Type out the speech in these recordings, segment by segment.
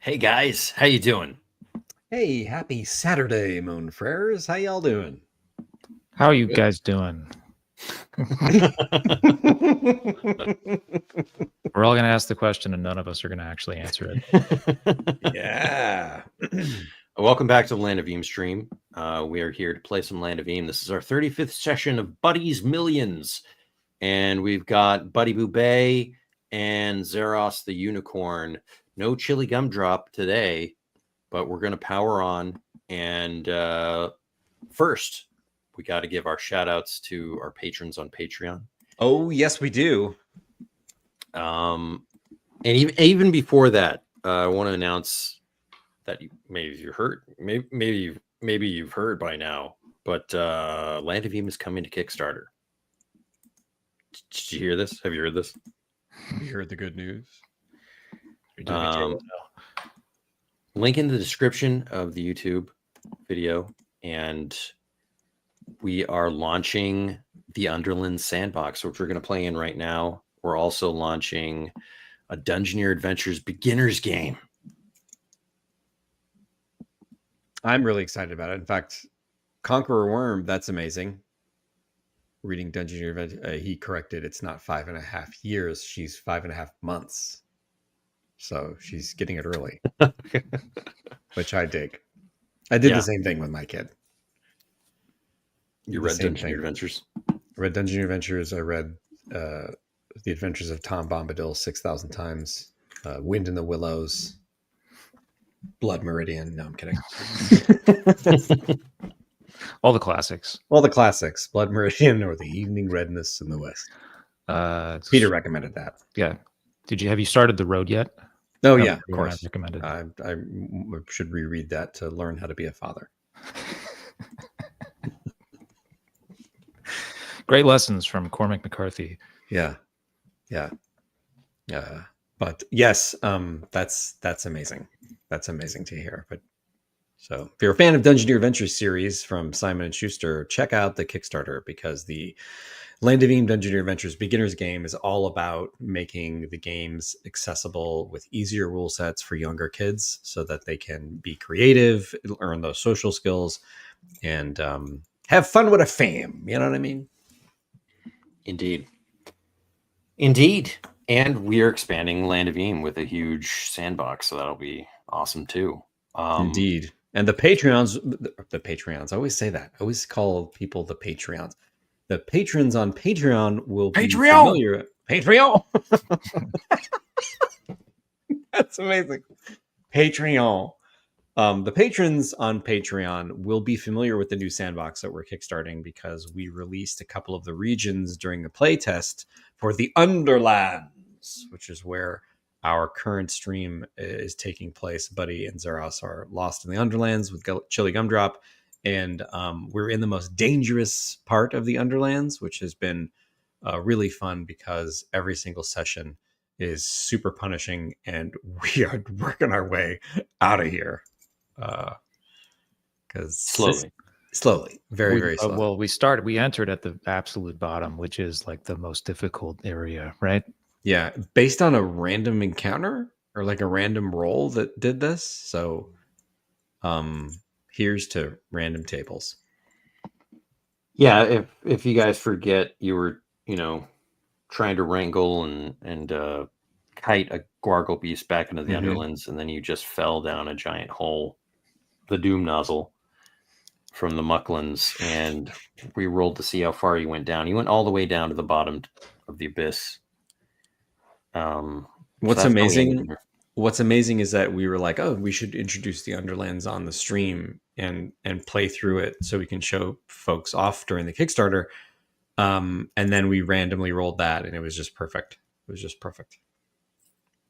Hey guys, how you doing? Hey, happy Saturday, Moon Frères. How y'all doing? How are you Good. guys doing? We're all going to ask the question and none of us are going to actually answer it. Yeah. Welcome back to the Land of Eam stream. We are here to play some Land of Eam. This is our 35th session of Buddy's Millions. And we've got Buddy Boubet and Zeros the Unicorn. No chili gumdrop today, but we're going to power on. And first, we got to give our shout outs to our patrons on Patreon. Oh, yes, we do. And even before that, I want to announce that maybe you heard, maybe you've heard by now, but Land of Eam is coming to Kickstarter. Did you hear this? Have you heard this? We heard the good news. Link in the description of the YouTube video, and we are launching the Underland Sandbox, which we're going to play in right now. We're also launching a Dungeoneer Adventures beginner's game. I'm really excited about it. In fact, Conqueror Worm, that's amazing. Reading Dungeoneer Adventure, he corrected it's not 5.5 years, she's 5.5 months. So she's getting it early, which I dig. I did the same thing with my kid. You read Dungeoneer Adventures? I read Dungeoneer Adventures. I read The Adventures of Tom Bombadil 6,000 times. Wind in the Willows. Blood Meridian. No, I'm kidding. All the classics. All the classics. Blood Meridian or The Evening Redness in the West. Peter recommended that. Yeah. Have you started The Road yet? Oh, yeah, of course. I recommended. I should reread that to learn how to be a father. Great lessons from Cormac McCarthy. Yeah. But yes, that's amazing. That's amazing to hear. But so if you're a fan of Dungeoneer Adventures series from Simon & Schuster, check out the Kickstarter, because the Land of Eam Dungeoneer Adventures beginner's game is all about making the games accessible with easier rule sets for younger kids so that they can be creative, learn those social skills, and have fun with a fam. You know what I mean? Indeed. And we are expanding Land of Eam with a huge sandbox, so that'll be awesome too. Indeed. And the Patreons, I always say that. I always call people the Patreons. The patrons on Patreon will be familiar. Patreon! That's amazing. Patreon. The patrons on Patreon will be familiar with the new sandbox that we're kickstarting, because we released a couple of the regions during the playtest for the Underlands, which is where our current stream is taking place. Buddy and Zeros are lost in the Underlands with Chili Gumdrop, and we're in the most dangerous part of the Underlands, which has been really fun because every single session is super punishing, and we are working our way out of here. Because slowly, very slowly. Well, we entered at the absolute bottom, which is like the most difficult area, right? Yeah, based on a random encounter or like a random roll that did this. So here's to random tables. Yeah, if you guys forget, you were trying to wrangle and kite a Gargle beast back into the Underlands, and then you just fell down a giant hole, the Doom Nozzle, from the Mucklands, and we rolled to see how far you went down. You went all the way down to the bottom of the abyss. What's amazing is that we were like, oh, we should introduce the Underlands on the stream and play through it so we can show folks off during the Kickstarter. And then we randomly rolled that, and it was just perfect. It was just perfect.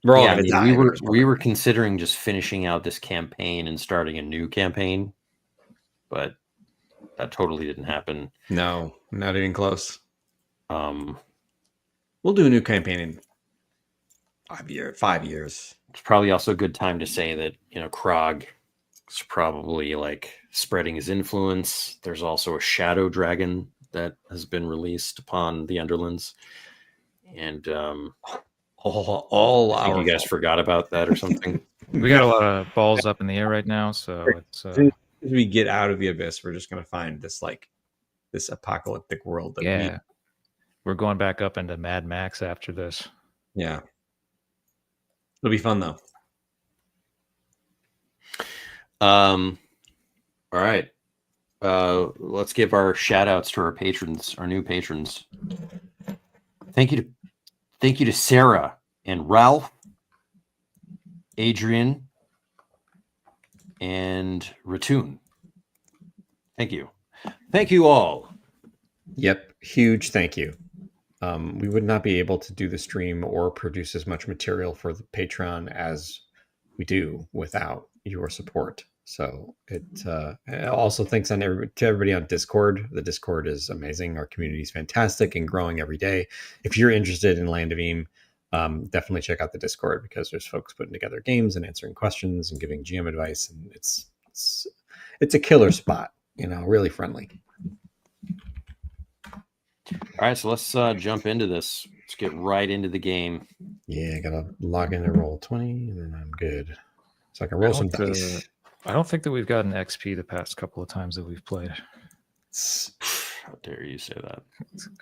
We were considering just finishing out this campaign and starting a new campaign, but that totally didn't happen. No, not even close. We'll do a new campaign in 5 years. It's probably also a good time to say that Krog is probably like spreading his influence. There's also a shadow dragon that has been released upon the Underlands, and all I think our you guys fault. forgot about that or something. We got a lot of balls up in the air right now, so it's As soon as we get out of the abyss, we're just gonna find this apocalyptic world that yeah. We're going back up into Mad Max after this. yeah. It'll be fun though. All right. Let's give our shout outs to our patrons, our new patrons. Thank you to Sarah and Ralph, Adrian, and Ratoon. Thank you. Thank you all. Yep, huge thank you. We would not be able to do the stream or produce as much material for the Patreon as we do without your support. So it also thanks to everybody on Discord. The Discord is amazing. Our community is fantastic and growing every day. If you're interested in Land of Eam, definitely check out the Discord because there's folks putting together games and answering questions and giving GM advice, and it's a killer spot. Really friendly. All right, so let's jump into this. Let's get right into the game. Yeah, I gotta log in and roll 20, and then I'm good. So I can roll some dice. I don't think that we've gotten XP the past couple of times that we've played. How dare you say that?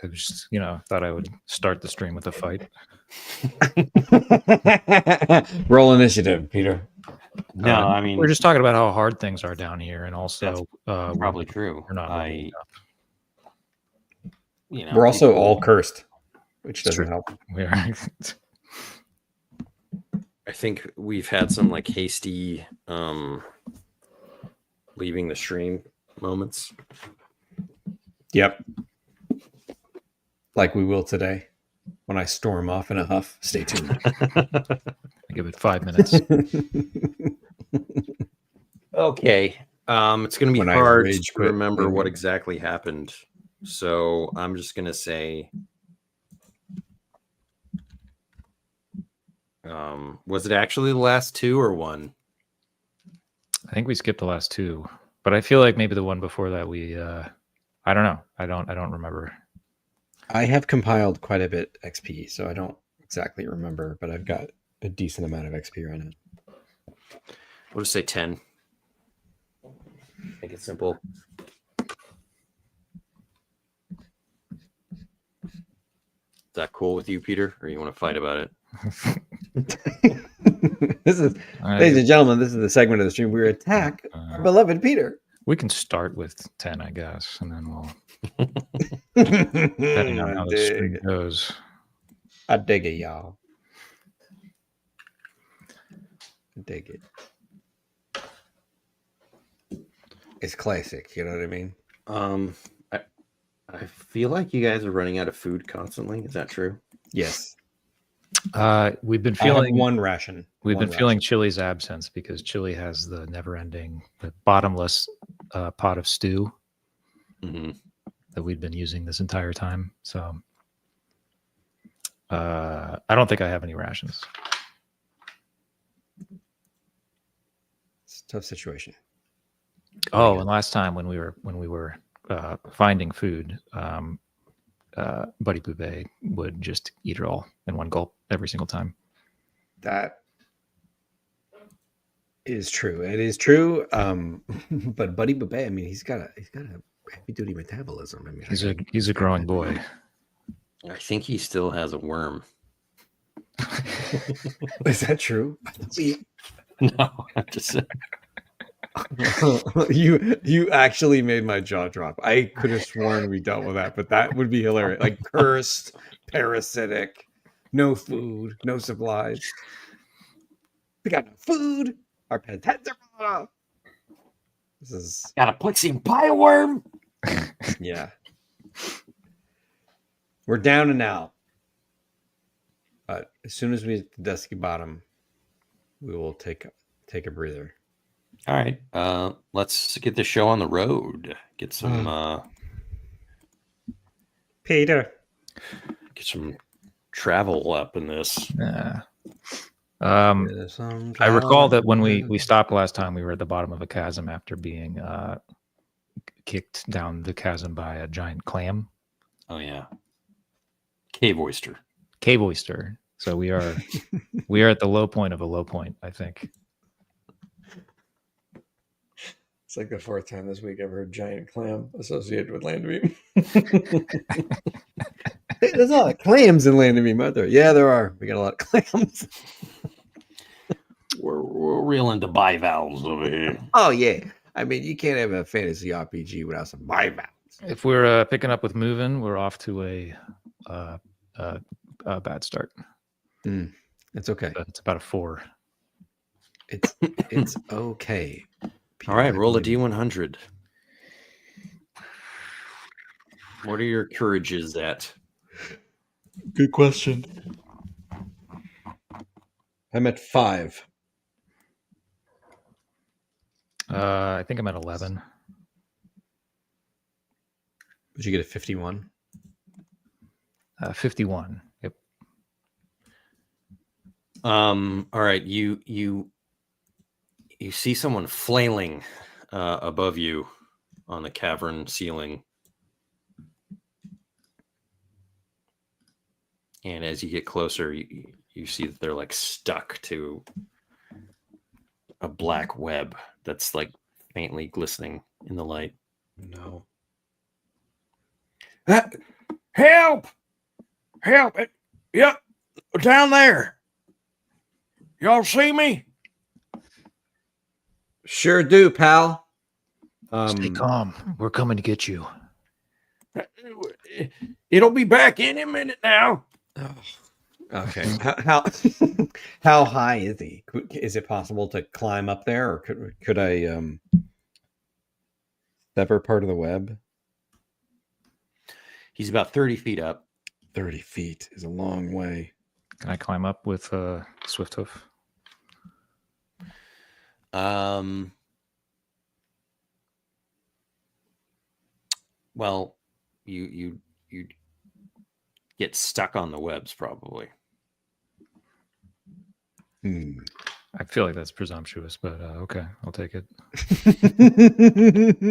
I just, thought I would start the stream with a fight. Roll initiative, Peter. No, I mean we're just talking about how hard things are down here, and also probably true. We're not. Leveling up. We're also all cursed, which doesn't help. We are. I think we've had some hasty leaving the stream moments. Yep. Like we will today when I storm off in a huff. Stay tuned. I give it 5 minutes. Okay. It's going to be When I hard rage to quit. remember what exactly happened. So I'm just going to say, was it actually the last two or one? I think we skipped the last two, but I feel like maybe the one before that we, I don't know. I don't remember. I have compiled quite a bit XP, so I don't exactly remember, but I've got a decent amount of XP right now. We'll just say 10. Make it simple. Is that cool with you, Peter, or you want to fight about it? Ladies and gentlemen, this is the segment of the stream where we attack our beloved Peter. We can start with 10, I guess, and then we'll depending on how the stream goes. I dig it, y'all. I dig it. It's classic, you know what I mean? I feel like you guys are running out of food constantly. Is that true? Yes. We've been feeling one ration. We've been feeling Chili's absence because Chili has the never-ending, the bottomless pot of stew that we've been using this entire time. So I don't think I have any rations. It's a tough situation. Oh, and last time when we were finding food, Buddy Boubet would just eat it all in one gulp every single time. That is true. It is true. But Buddy Boubet, I mean, he's got a heavy duty metabolism. I mean, he's a growing boy. I think he still has a worm. Is that true? No, I'm just saying. You actually made my jaw drop. I could have sworn we dealt with that, but that would be hilarious. Like cursed, parasitic, no food, no supplies. We got no food. Our pets' heads are off. This is Got a Plexium bioworm. yeah. We're down and out. But as soon as we hit the dusky bottom, we will take a breather. All right, let's get the show on the road. Get some Peter. Get some travel up in this. Yeah. I recall that when we stopped last time, we were at the bottom of a chasm after being kicked down the chasm by a giant clam. Oh yeah, cave oyster. Cave oyster. So we are at the low point of a low point, I think. It's like the fourth time this week I've heard giant clam associated with Land of Eam. Hey, there's a lot of clams in Land of Eam, aren't there? Yeah, there are. We got a lot of clams. We're real into bivalves over here. Oh, yeah. I mean, you can't have a fantasy RPG without some bivalves. If we're picking up with moving, we're off to a bad start. It's okay. It's about a 4. It's okay. All right, roll a D100. What are your courages at? Good question. I'm at 5. I think I'm at 11. Did you get a 51? 51. Yep. All right, you see someone flailing above you on the cavern ceiling. And as you get closer, you see that they're like stuck to a black web that's like faintly glistening in the light. No. Help! Help! Yep, down there. Y'all see me? Sure do, pal. Stay calm. We're coming to get you. It'll be back in a minute now. Okay. How high is he? Is it possible to climb up there, or could I sever part of the web? He's about 30 feet up. 30 feet is a long way. Can I climb up with Swift Hoof? Well, you get stuck on the webs probably. I feel like that's presumptuous, but okay, I'll take it.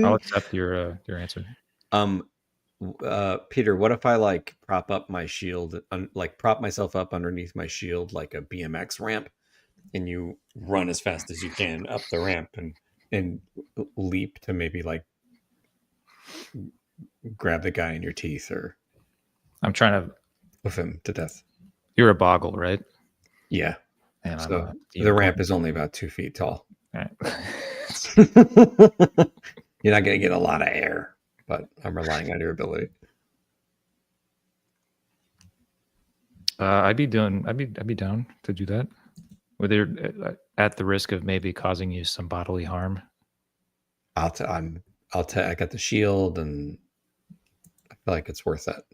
I'll accept your answer. Peter, what if I like prop up my shield, like prop myself up underneath my shield like a BMX ramp, and you run as fast as you can up the ramp and leap to maybe like grab the guy in your teeth or I'm trying to with him to death. You're a boggle, right? Yeah. And so the ramp is only about 2 feet tall. Right. You're not going to get a lot of air, but I'm relying on your ability. I'd be down to do that. Whether at the risk of maybe causing you some bodily harm. I got the shield, and I feel like it's worth that.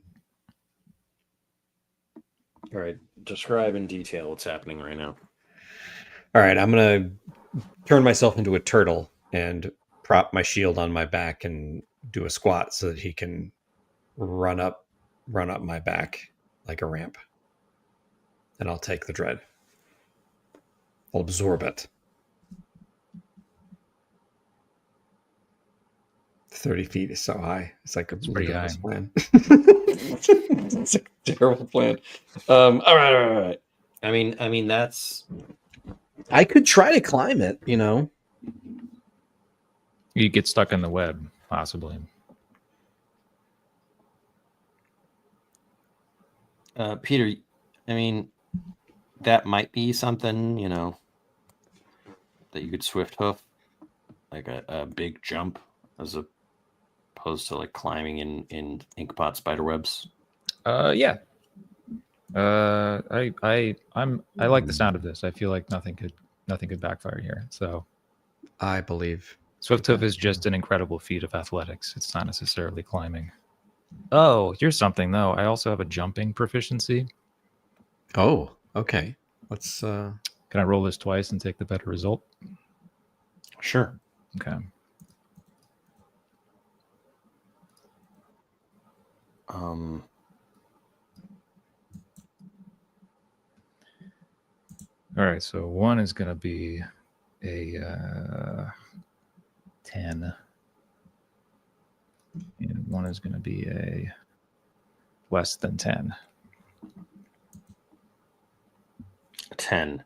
All right, describe in detail what's happening right now. All right, I'm gonna turn myself into a turtle and prop my shield on my back and do a squat so that he can run up my back like a ramp. And I'll take the dread. I'll absorb it. 30 feet is so high. It's like a pretty high plan. It's a terrible plan. All right. I mean that's. I could try to climb it, you know. You get stuck in the web, possibly. Peter, I mean, that might be something, you know, that you could swift hoof, like a big jump, as opposed to like climbing in inkpot spider webs. Yeah. I like the sound of this. I feel like nothing could backfire here. So I believe Swift Hoof is just an incredible feat of athletics. It's not necessarily climbing. Oh, here's something though. I also have a jumping proficiency. Oh, okay. Let's Can I roll this twice and take the better result? Sure. Okay. All right, so one is going to be a 10, and one is going to be a less than 10. 10.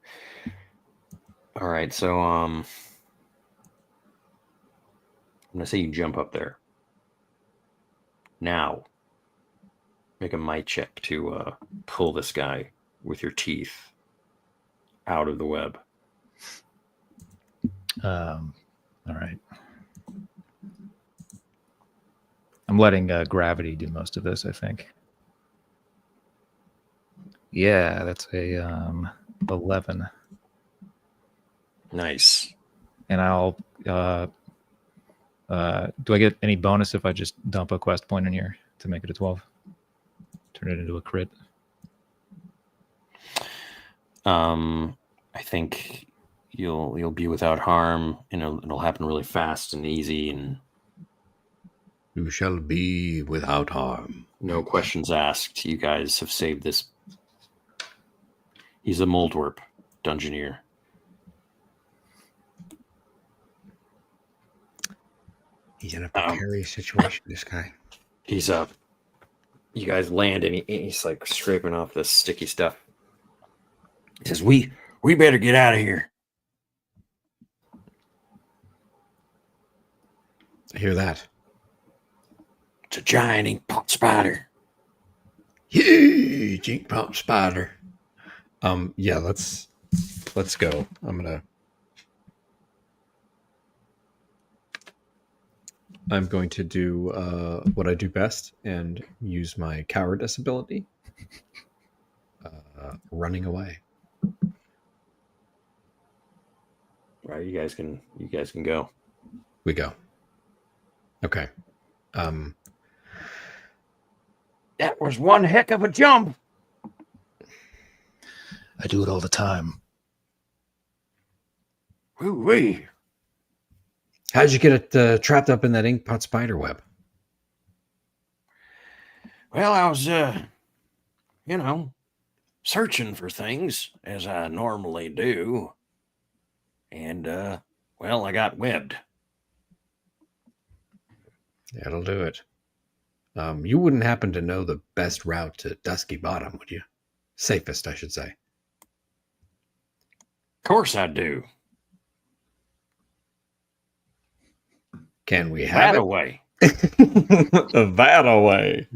All right, so I'm gonna say you jump up there. Now, make a might check to pull this guy with your teeth out of the web. All right. I'm letting gravity do most of this, I think. Yeah, that's a 11. Nice. And I'll do I get any bonus if I just dump a quest point in here to make it a 12? Turn it into a crit. I think you'll be without harm, and it'll happen really fast and easy, and You shall be without harm. no questions asked. You guys have saved this. He's a Moldwarp Dungeoneer. He's in a precarious situation, this guy. He's up. You guys land, and he's like scraping off this sticky stuff. He says, "We better get out of here." I hear that. It's a giant ink pot spider. Huge ink pop spider. Yeah, let's go. I'm going to do what I do best and use my cowardice ability. Running away. Right, you guys can go. We go. Okay. That was one heck of a jump. I do it all the time. Woo-wee. How'd you get it trapped up in that ink pot spider web? Well, I was, searching for things as I normally do. And, I got webbed. That'll do it. You wouldn't happen to know the best route to Dusky Bottom, would you? Safest, I should say. Of course I do. Can we have That it? away. That away.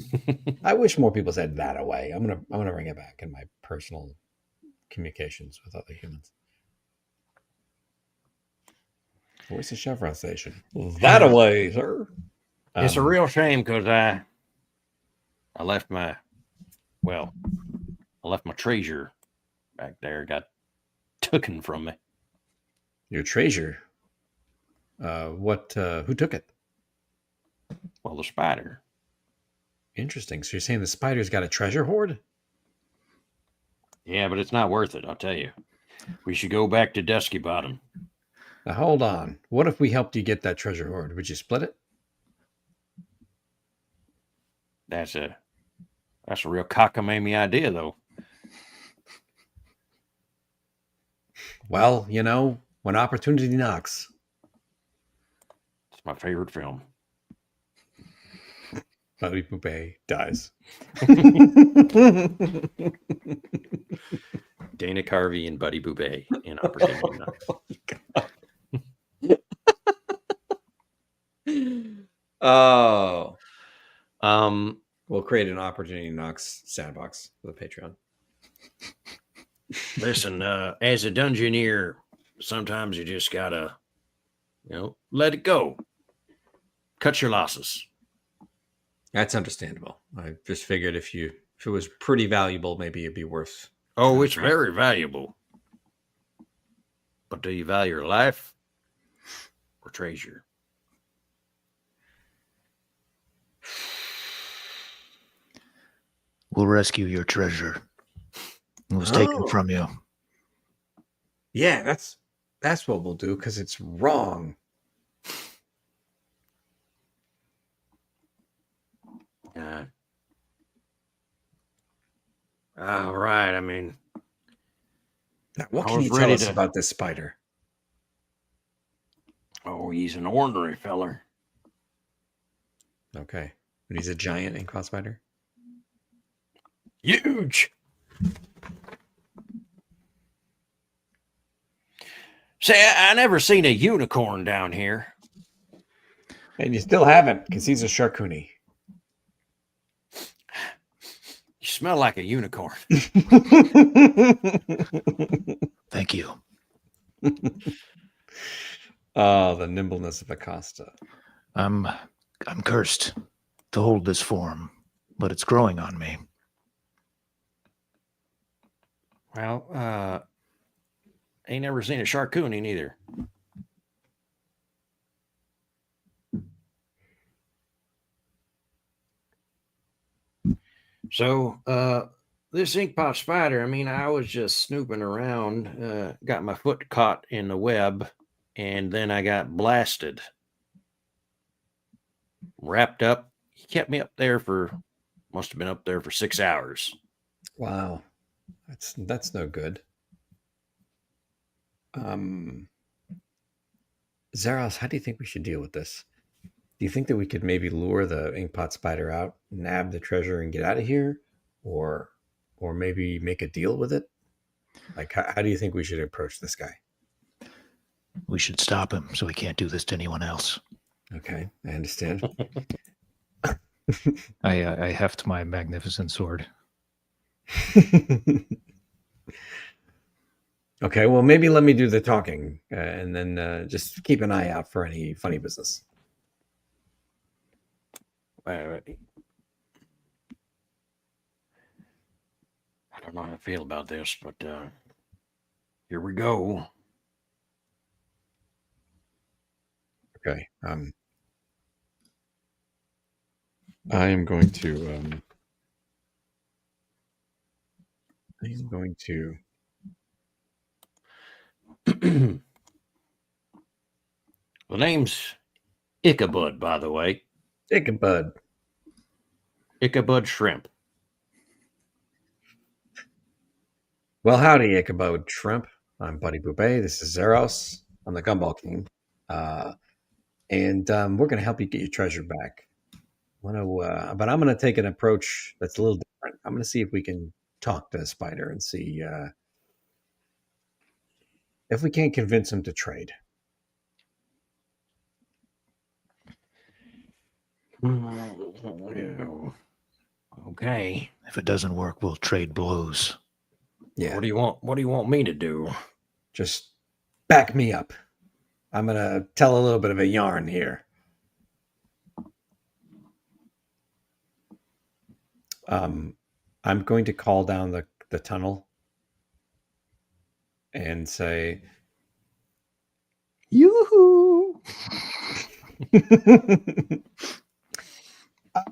I wish more people said that away. I'm gonna bring it back in my personal communications with other humans. Voice of Chevron Station. That away, sir. It's a real shame because I left my treasure back there. Got taken from me. Your treasure. Who took it? Well, the spider. Interesting. So you're saying the spider's got a treasure hoard? Yeah, but it's not worth it, I'll tell you. We should go back to Dusky Bottom. Now hold on. What if we helped you get that treasure hoard? Would you split it? That's a real cockamamie idea, though. Well, when opportunity knocks. It's my favorite film. Buddy Poupée dies. Dana Carvey and Buddy Boubet in Opportunity Knocks. Oh. We'll create an Opportunity Knocks sandbox for the Patreon. Listen, as a Dungeoneer, sometimes you just gotta, let it go. Cut your losses. That's understandable. I just figured if it was pretty valuable, maybe it'd be worth. Oh, it's very valuable. But do you value your life or treasure? We'll rescue your treasure. It was taken from you. Yeah, that's what we'll do because it's wrong. All right. I mean, Now, what I can was you tell ready us to- about this spider? oh, he's an ornery feller. Okay, but he's a giant ink pot spider. Huge. Say, I never seen a unicorn down here. And you still haven't, because he's a Sharkuni. You smell like a unicorn. Thank you. Oh, the nimbleness of Acosta. I'm cursed to hold this form, but it's growing on me. Well, ain't never seen a Sharkuni neither. So, this inkpot spider, I mean, I was just snooping around, got my foot caught in the web, and then I got blasted. Wrapped up. He kept me up there must have been up there for 6 hours. Wow. That's no good. Zaros, how do you think we should deal with this? Do you think that we could maybe lure the inkpot spider out, nab the treasure, and get out of here, or maybe make a deal with it? Like, how do you think we should approach this guy? We should stop him so he can't do this to anyone else. Okay, I understand. I heft my magnificent sword. Okay, well, maybe let me do the talking, and then just keep an eye out for any funny business. I don't know how I feel about this, but here we go. Okay. I am going to. The name's Ichabod, by the way. Ichabod. Ichabod Shrimp. Well, howdy, Ichabod Shrimp. I'm Buddy Boubet. This is Zaros. I'm the Gumball King. And we're going to help you get your treasure back. But I'm going to take an approach that's a little different. I'm going to see if we can talk to the spider and see if we can't convince him to trade. Okay. If it doesn't work, we'll trade blows. Yeah. What do you want? What do you want me to do? Just back me up. I'm going to tell a little bit of a yarn here. I'm going to call down the tunnel and say, "Yoo-hoo!"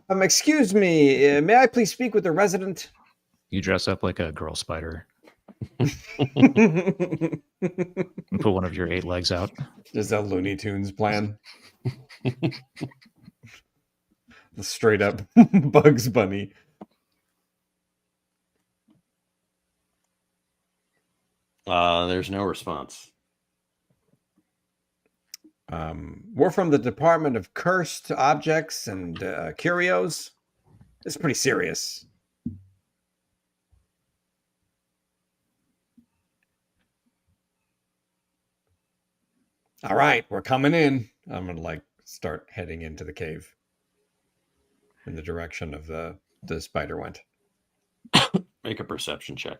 Excuse me, may I please speak with the resident? You dress up like a girl spider and put one of your 8 legs out. Just a Looney Tunes plan. The straight up Bugs Bunny. There's no response. We're from the Department of Cursed Objects and Curios. It's pretty serious. All right, we're coming in. I'm gonna start heading into the cave in the direction of the spider went. Make a perception check.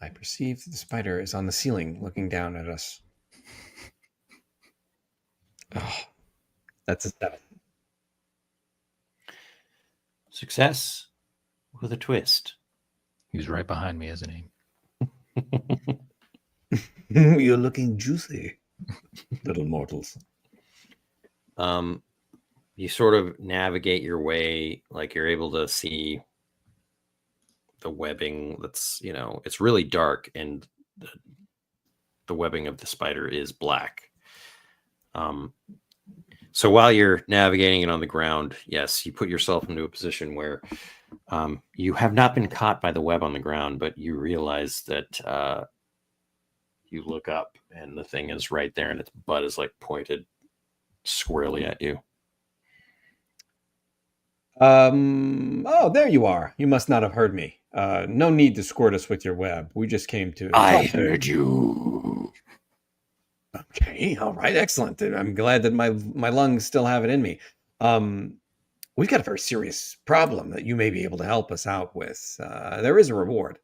I perceive the spider is on the ceiling looking down at us. Oh, that's a 7. Success with a twist. He's right behind me, isn't he? You're looking juicy, little mortals. You sort of navigate your way, like you're able to see the webbing that's, it's really dark, and the webbing of the spider is black. So while you're navigating it on the ground, yes, you put yourself into a position where you have not been caught by the web on the ground, but you realize that you look up and the thing is right there, and its butt is like pointed squarely at you. Oh, there you are. You must not have heard me. No need to squirt us with your web. We just came to. I heard you. Okay, all right, excellent. I'm glad that my lungs still have it in me. We've got a very serious problem that you may be able to help us out with. There is a reward.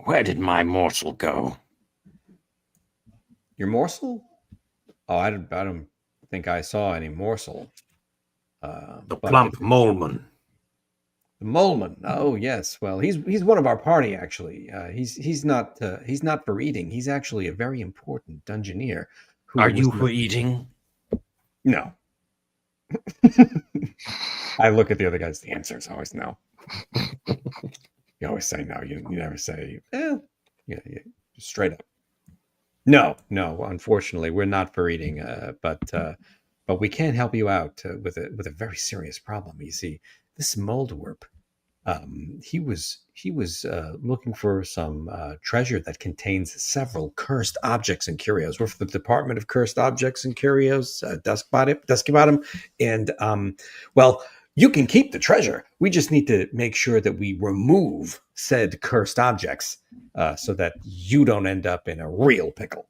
Where did my morsel go? Your morsel? Oh, I don't think I saw any morsel. The but plump moleman. the Moleman. Oh yes. Well, he's one of our party actually. He's not for eating. He's actually a very important dungeoneer. Are you for eating? No. I look at the other guys. The answer is always no. You always say no. You never say, yeah, just straight up. No. Unfortunately, we're not for eating. But we can help you out with a very serious problem. You see, this Moldwarp, he was looking for some treasure that contains several cursed objects and curios. We're from the Department of Cursed Objects and Curios, Dusky Bottom, and well, you can keep the treasure. We just need to make sure that we remove said cursed objects so that you don't end up in a real pickle.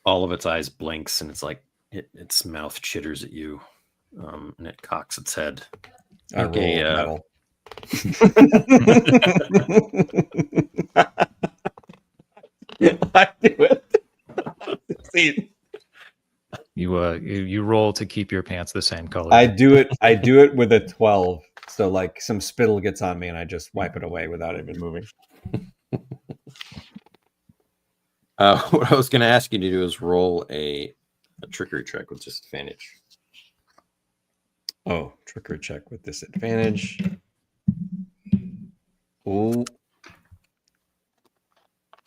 All of its eyes blinks, and it's like its mouth chitters at you, and it cocks its head. I roll metal. I do it. See, You roll to keep your pants the same color. I do it with a 12. So like some spittle gets on me and I just wipe it away without even moving. What I was going to ask you to do is roll a trickery check with disadvantage. Oh, trickery check with disadvantage. Oh.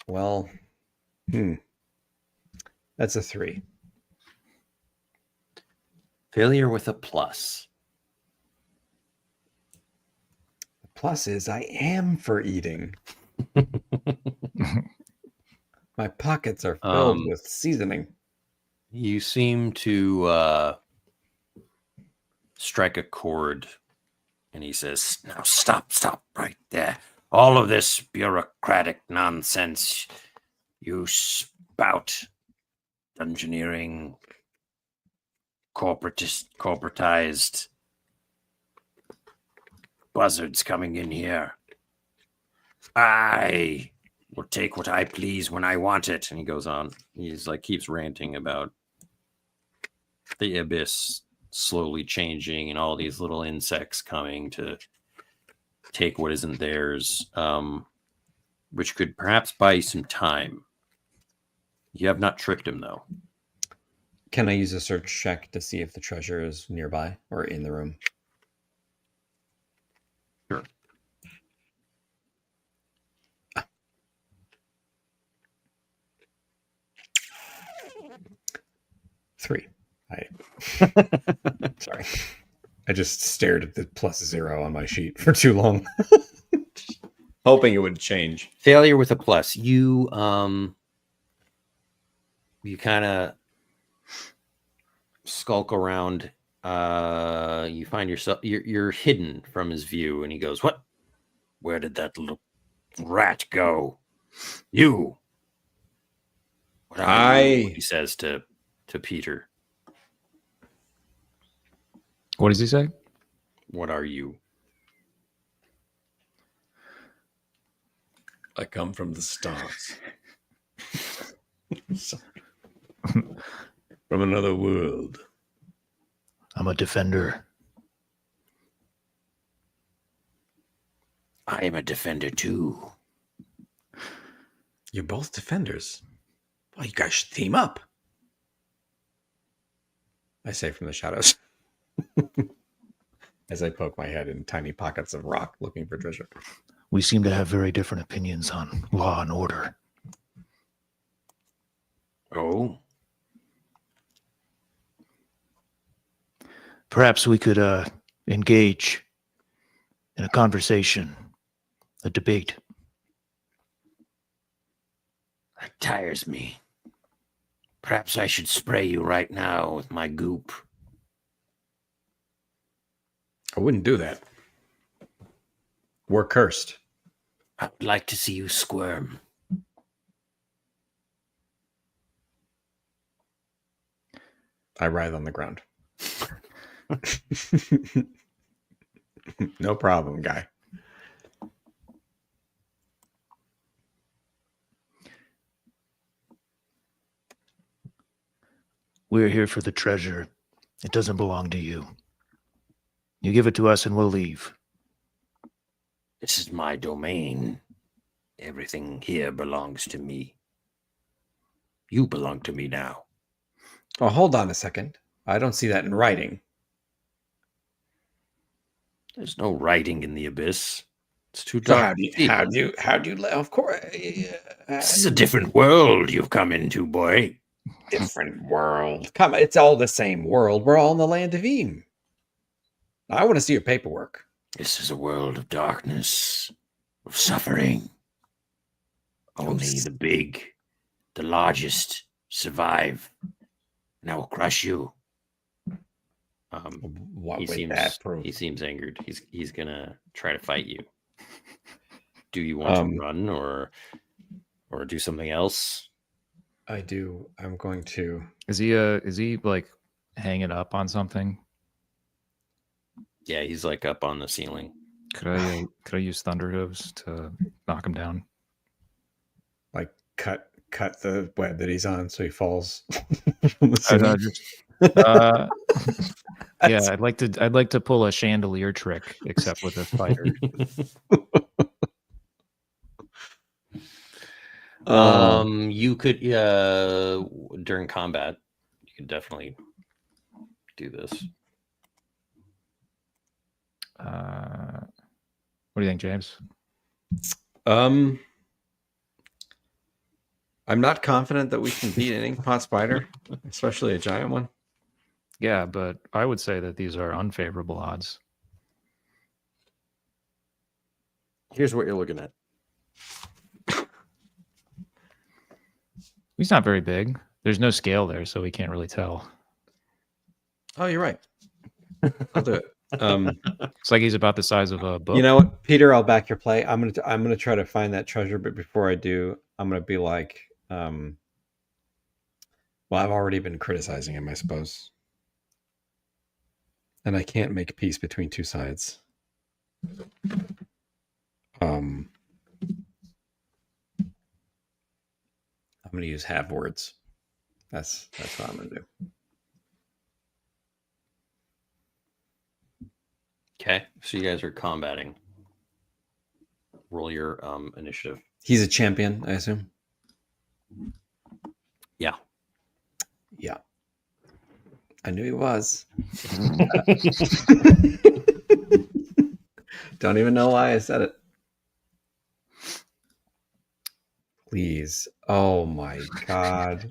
Well, that's a 3. Failure with a plus. The plus is I am for eating. My pockets are filled with seasoning. You seem to strike a chord, and he says, "Now stop right there. All of this bureaucratic nonsense you spout, dungeoneering, corporatized buzzards coming in here. I will take what I please when I want it." And he goes on. He's like keeps ranting about the abyss slowly changing and all these little insects coming to take what isn't theirs, which could perhaps buy you some time. You have not tricked him, though. Can I use a search check to see if the treasure is nearby or in the room? Sure. Three. Sorry. I just stared at the +0 on my sheet for too long. Hoping it would change. Failure with a plus. You kind of skulk around. You find yourself you're hidden from his view, and he goes, "What? Where did that little rat go? You?" What are you? He says to Peter. What does he say? What are you? I come from the stars. From another world. I'm a defender. I am a defender too. You're both defenders. Well, you guys should team up. I say from the shadows. As I poke my head in tiny pockets of rock looking for treasure. We seem to have very different opinions on law and order. Oh. Perhaps we could engage in a conversation, a debate. That tires me. Perhaps I should spray you right now with my goop. I wouldn't do that. We're cursed. I would like to see you squirm. I writhe on the ground. No problem, guy. We're here for the treasure. It doesn't belong to you. You give it to us and we'll leave. This is my domain. Everything here belongs to me. You belong to me now. Oh, hold on a second. I don't see that in writing. There's no writing in the abyss. It's too So dark. how do you, of course, This is a different world you've come into, boy. different world. Come, it's all the same world. We're all in the land of Eam. I want to see your paperwork. This is a world of darkness, of suffering. Only the big, the largest survive. And I will crush you. What He would seems that prove? he seems angered. He's gonna try to fight you. Do you want to run or do something else? I do. I'm going to. Is he like hanging up on something? Yeah, he's like up on the ceiling. Could I use Thunder Hooves to knock him down? Like cut the web that he's on so he falls from the ceiling. Yeah, I'd like to pull a chandelier trick, except with a fighter. You could during combat, you could definitely do this. What do you think, James? I'm not confident that we can beat an inkpot spider, especially a giant one. Yeah, but I would say that these are unfavorable odds. Here's what you're looking at. He's not very big. There's no scale there, so we can't really tell. Oh, you're right. I'll do it. It's like he's about the size of a book. You know what, Peter? I'll back your play. I'm gonna try to find that treasure, but before I do, I'm gonna be like, well, I've already been criticizing him, I suppose, and I can't make peace between two sides. I'm gonna use have words. That's what I'm gonna do. Okay, so you guys are combating. Roll your initiative. He's a champion, I assume. Yeah. Yeah. I knew he was. Don't even know why I said it. Please. Oh my God.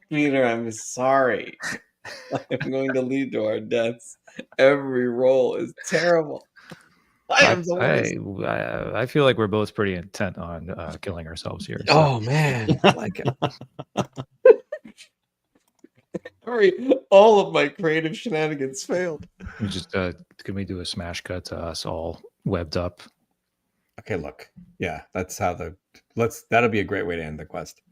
Peter, I'm sorry. I'm going to lead to our deaths. Every roll is terrible. I am the worst. I feel like we're both pretty intent on killing ourselves here. So. Oh man. Like all of my creative shenanigans failed. We just can we do a smash cut to us all webbed up? Okay, look. Yeah, that's how that'll be a great way to end the quest.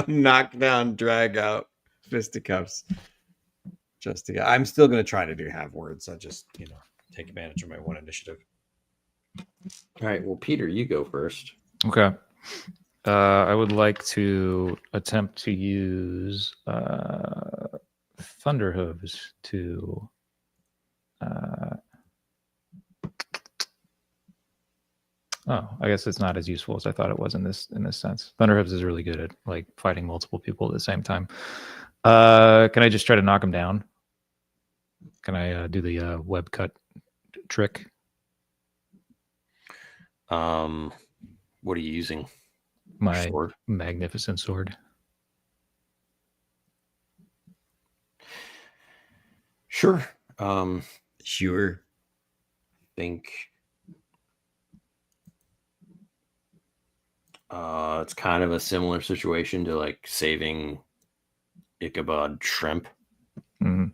Knock down, drag out, fisticuffs. Just to get. I'm still going to try to do have words. I just, take advantage of my one initiative. All right. Well, Peter, you go first. Okay. I would like to attempt to use Thunder Hooves to. Oh, I guess it's not as useful as I thought it was in this sense. Thunder Hooves is really good at like fighting multiple people at the same time. Can I just try to knock him down? Can I do the web cut trick? What are you using? My Sword? magnificent sword. Sure. Sure. Think It's kind of a similar situation to like saving Ichabod shrimp. Mhm.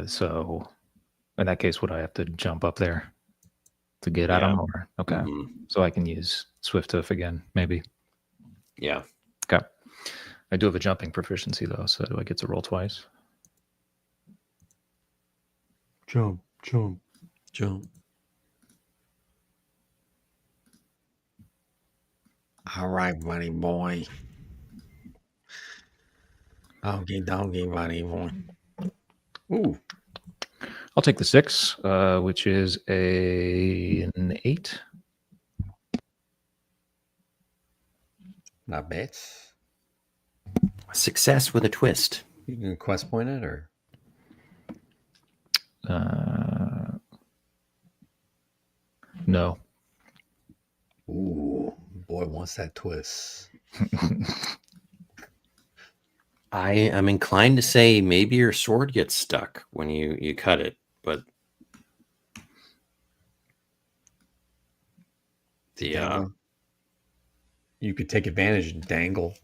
So in that case, would I have to jump up there to get at Yeah. him? Or okay, Mhm. so I can use Swift Hoof again, maybe. Yeah. Okay, I do have a jumping proficiency though, so do I get to roll twice? Jump. Jump. All right, buddy boy. Doggy, buddy boy. Ooh, I'll take the 6, which is an 8. not bad. Success with a twist. you can quest point it, or No. Ooh, boy wants that twist. I am inclined to say maybe your sword gets stuck when you cut it, but the dangle. You could take advantage and dangle,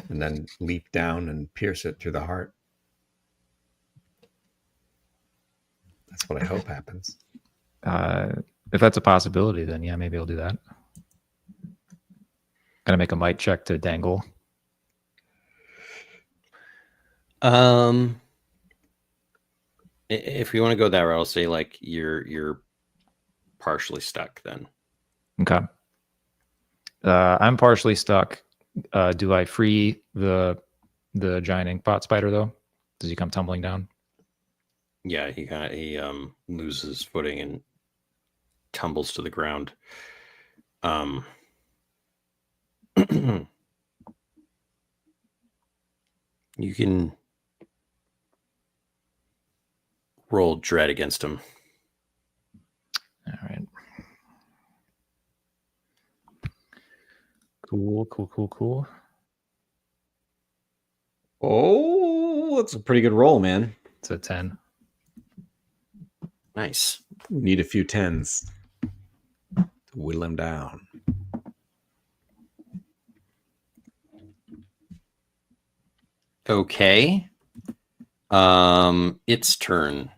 and then leap down and pierce it through the heart. That's what I hope happens. If that's a possibility, then yeah, maybe I'll do that. Gonna make a might check to dangle. If you want to go that route, I'll say like you're partially stuck then. Okay. I'm partially stuck. Do I free the giant ink pot spider though? Does he come tumbling down? Yeah, he loses footing and tumbles to the ground. You can roll dread against him. All right. Cool. Oh, that's a pretty good roll, man. It's a 10. Nice. We need a few 10s to whittle him down. Okay. Its turn.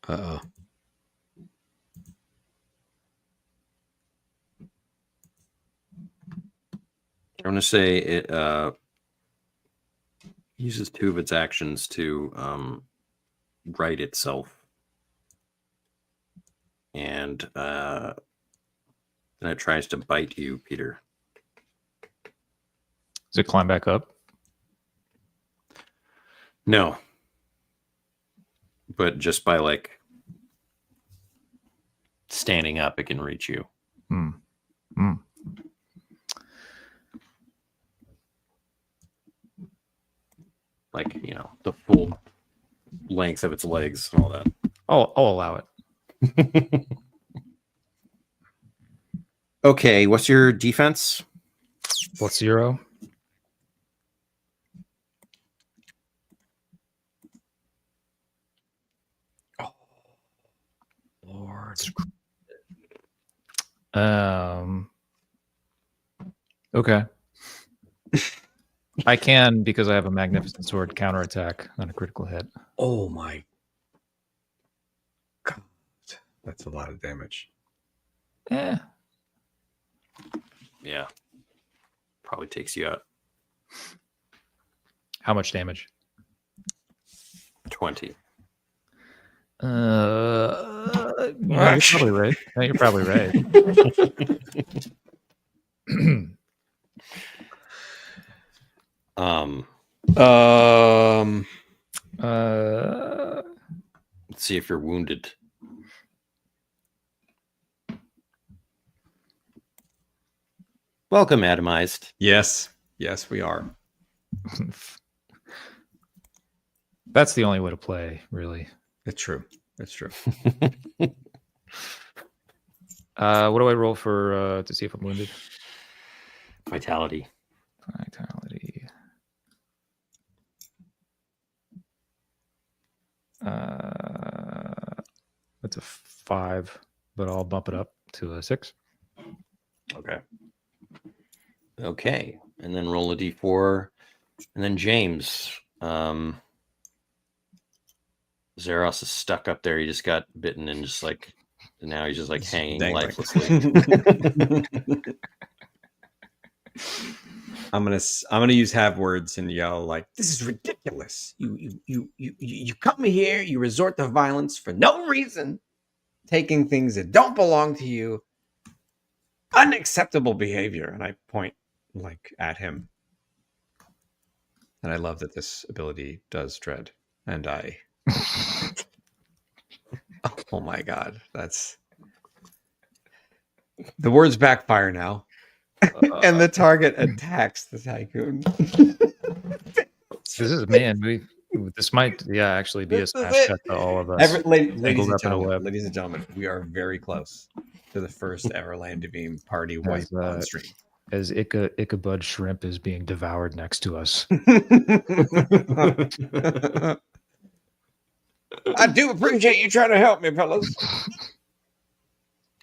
Uh-oh. I want to say it uses 2 of its actions to right itself. And then it tries to bite you, Peter. Does it climb back up? No. But just by like standing up, it can reach you. Like, you know, the full length of its legs and all that. I'll allow it. Okay, what's your defense? What's 0? Lord. Okay. I can, because I have a magnificent sword, counterattack on a critical hit. Oh my God. That's a lot of damage. Eh. Yeah. Probably takes you out. How much damage? 20. Yeah, you're probably right. Yeah, you're probably right. Let's see if you're wounded. Welcome, Atomized. Yes, we are. That's the only way to play, really. It's true. What do I roll for to see if I'm wounded? Vitality. it's a 5, but I'll bump it up to a 6. Okay. Okay. And then roll a d4. And then James. Zeros is stuck up there. He just got bitten and just like now he's just like hanging Dangling. lifelessly. I'm gonna use have words and yell like, "This is ridiculous! You come here, you resort to violence for no reason, taking things that don't belong to you. Unacceptable behavior!" And I point like at him. And I love that this ability does dread. And I, oh my god, that's the words backfire now. And the target attacks the tycoon. This is this might actually be a This is smash it. cut to all of us. Ladies Tangled and up in a gentlemen, web. ladies and gentlemen, we are very close to the first ever Land of Beam party wipe on stream. As Ichabod Shrimp is being devoured next to us. I do appreciate you trying to help me, fellas.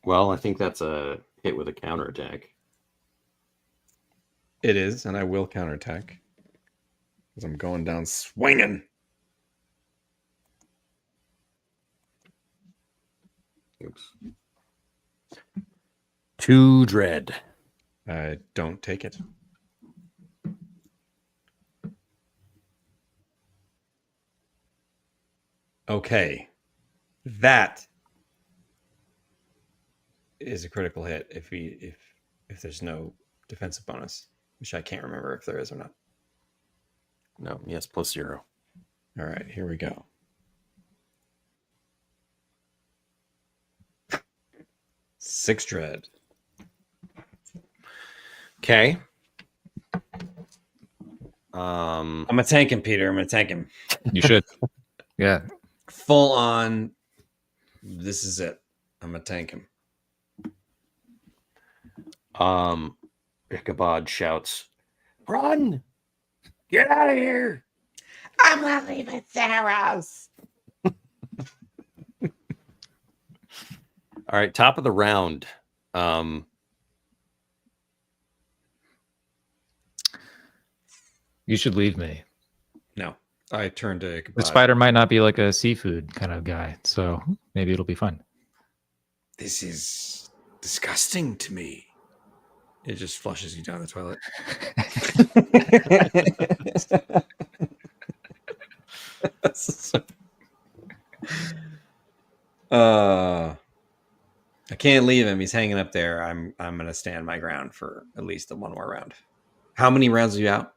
Well, I think that's a hit with a counterattack. It is, and I will counterattack because I'm going down swinging. Oops. 2 dread. I don't take it. Okay. That is a critical hit if there's no defensive bonus, which I can't remember if there is or not. No, yes, +0. All right, here we go. 6 dread. Okay. I'm gonna tank him, Peter. I'm gonna tank him. You should. Yeah. Full on. This is it. I'm gonna tank him. Ichabod shouts, "Run! Get out of here!" I'm gonna leave it, Saros. All right, top of the round. You should leave me. No, I turned to Ichabod. The spider might not be like a seafood kind of guy, so maybe it'll be fun. This is disgusting to me. It just flushes you down the toilet. I can't leave him. He's hanging up there. I'm gonna stand my ground for at least one more round. How many rounds are you out?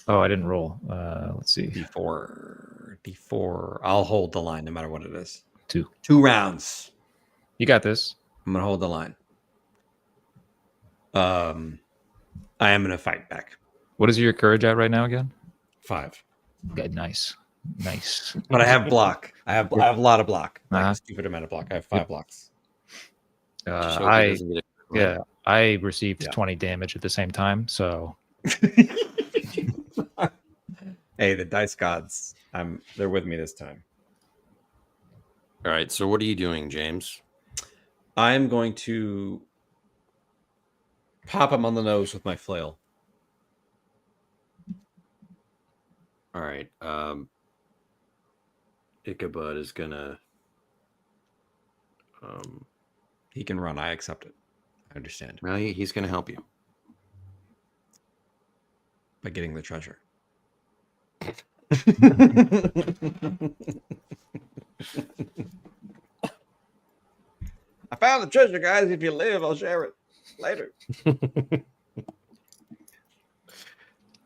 Oh, I didn't roll. Let's see. D4. I'll hold the line no matter what it is. 2. 2 rounds. You got this. I'm gonna hold the line. I am gonna fight back. What is your courage at right now again? 5. Good, nice. But I have block. I have a lot of block. Like Uh-huh. a stupid amount of block. I have 5 blocks. Just hope he doesn't get a- I received Yeah. 20 damage at the same time, so Hey, the dice gods. They're with me this time. All right, so what are you doing, James? I'm going to pop him on the nose with my flail. All right. Ichabod is gonna He can run. I accept it. I understand. well, he's gonna help you. By getting the treasure. I found the treasure, guys. If you live, I'll share it later. All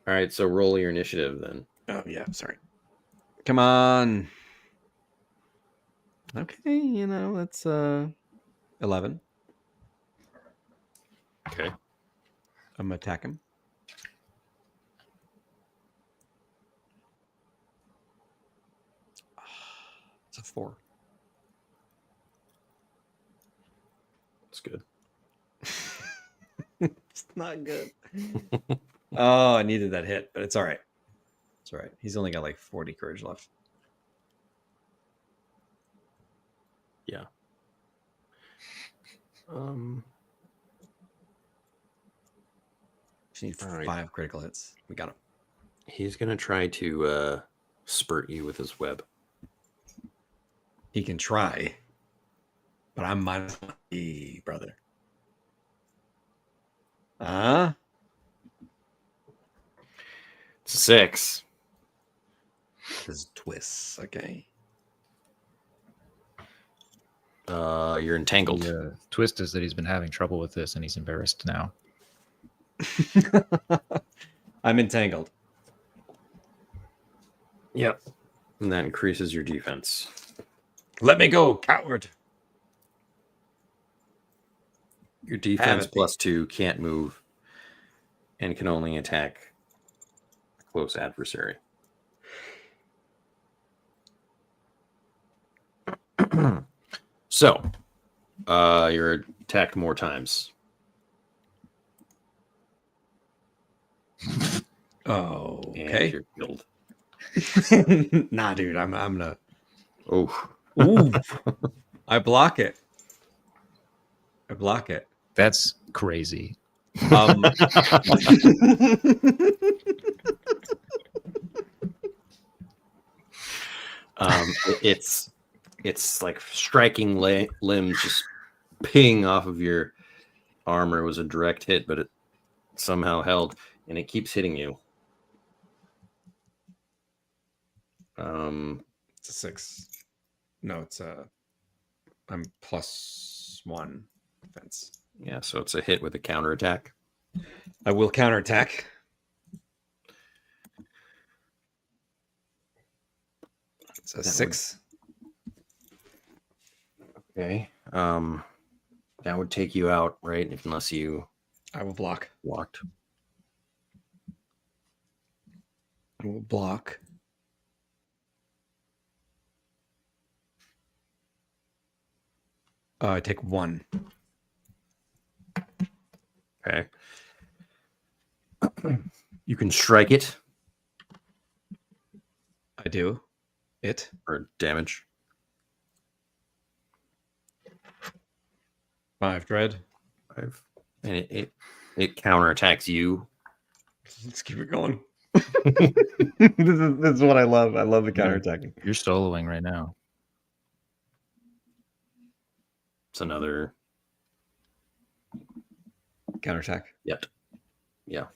right, so roll your initiative then. Oh, yeah. Sorry. Come on. Okay, that's 11. Okay. I'm gonna attack him. It's a 4. That's good. It's not good. Oh, I needed that hit, but it's all right. It's all right. He's only got like 40 courage left. Yeah. Um, Just need All right. 5 critical hits. We got him. he's gonna try to spurt you with his web. He can try, but I'm -1, brother. It's a 6. This twists. Okay. You're entangled. The twist is that he's been having trouble with this, and he's embarrassed now. I'm entangled. Yep. And that increases your defense. Let me go, coward. Your defense it. +2 can't move and can only attack a close adversary. So, you're attacked more times. Oh, And okay. you're killed. Nah, dude, I'm gonna. Oh, Ooh, I block it. I block it. That's crazy. Um, it's like striking limbs just ping off of your armor. It was a direct hit, but it somehow held, and it keeps hitting you. it's a 6. No, it's a. I'm +1 defense. Yeah, so it's a hit with a counterattack. I will counterattack. It's a That 6. Okay. That would take you out, right? Unless you I will block. blocked. I will block. I take 1. Okay. You can strike it I do. It. for damage. 5 dread. And it counterattacks you. Let's keep it going. this is what I love. I love the counterattacking. You're soloing right now. It's another. Counterattack. Yep. Yeah.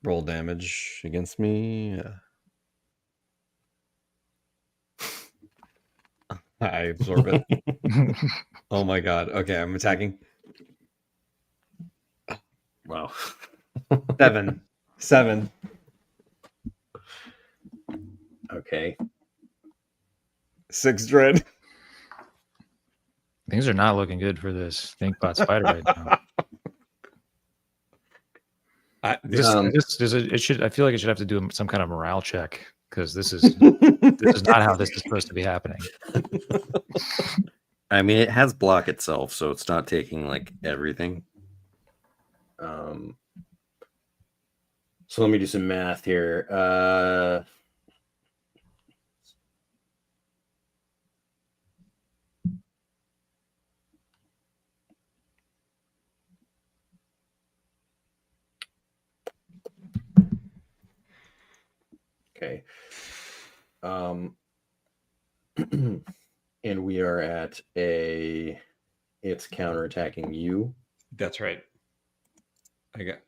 Roll damage against me. I absorb it. Oh my god. Okay, I'm attacking. Wow. 7. Okay. 6 dread. Things are not looking good for this ThinkBot spider right now. I feel like it should have to do some kind of morale check because this is not how this is supposed to be happening. I mean, it has block itself, so it's not taking like everything. So let me do some math here. Okay. And we are at it's counterattacking you. That's right. I got.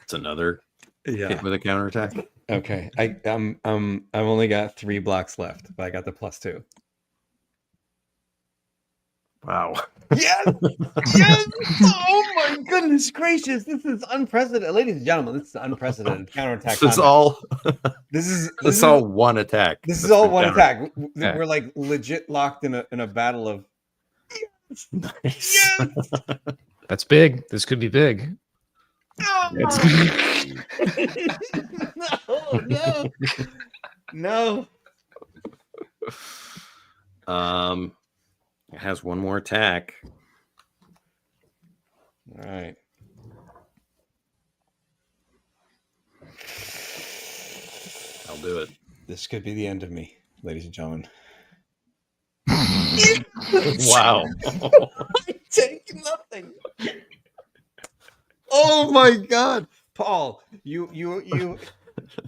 It's another Yeah. hit with a counterattack. Okay. I've only got 3 blocks left, but I got the +2. Wow. Yes! Yes! Oh my goodness gracious! This is unprecedented, ladies and gentlemen. This is unprecedented counterattack. This is all. This is This is all one attack. This is That's all been one counter- attack. Yeah. We're like legit locked in a battle of. Nice. That's big. This could be big. No, no. It has one more attack. All right. That'll do it. This could be the end of me, ladies and gentlemen. Wow. I take nothing. Oh my god, Paul! You.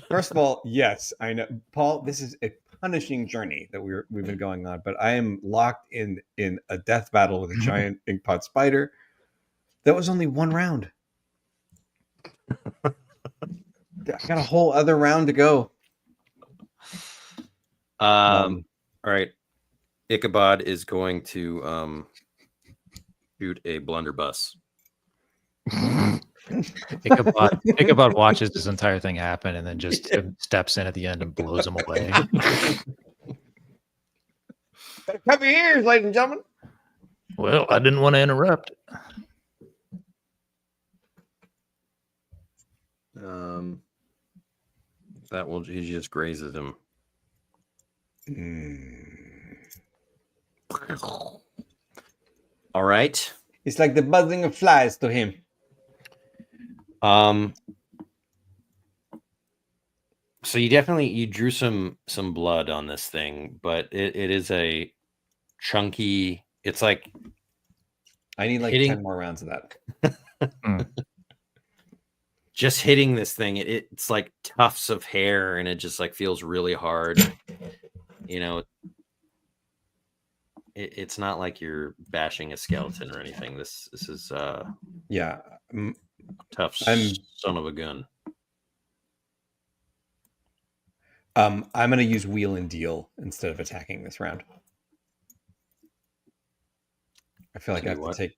First of all, yes, I know, Paul. This is a punishing journey that we've been going on, but I am locked in a death battle with a giant inkpot spider. That was only one round. I got a whole other round to go. All right. Ichabod is going to shoot a blunderbuss. Ichabod watches this entire thing happen and then just steps in at the end and blows him away. Cover your ears, ladies and gentlemen. Well, I didn't want to interrupt. He just grazes him. All right. It's like the buzzing of flies to him. So you drew some blood on this thing, but it is a chunky. It's like I need like hitting- 10 more rounds of that. just hitting this thing. It's like tufts of hair, and it just like feels really hard. You know, it's not like you're bashing a skeleton or anything. This is Yeah. tough I'm- son of a gun. I'm going to use wheel and deal instead of attacking this round. I feel like I have what? to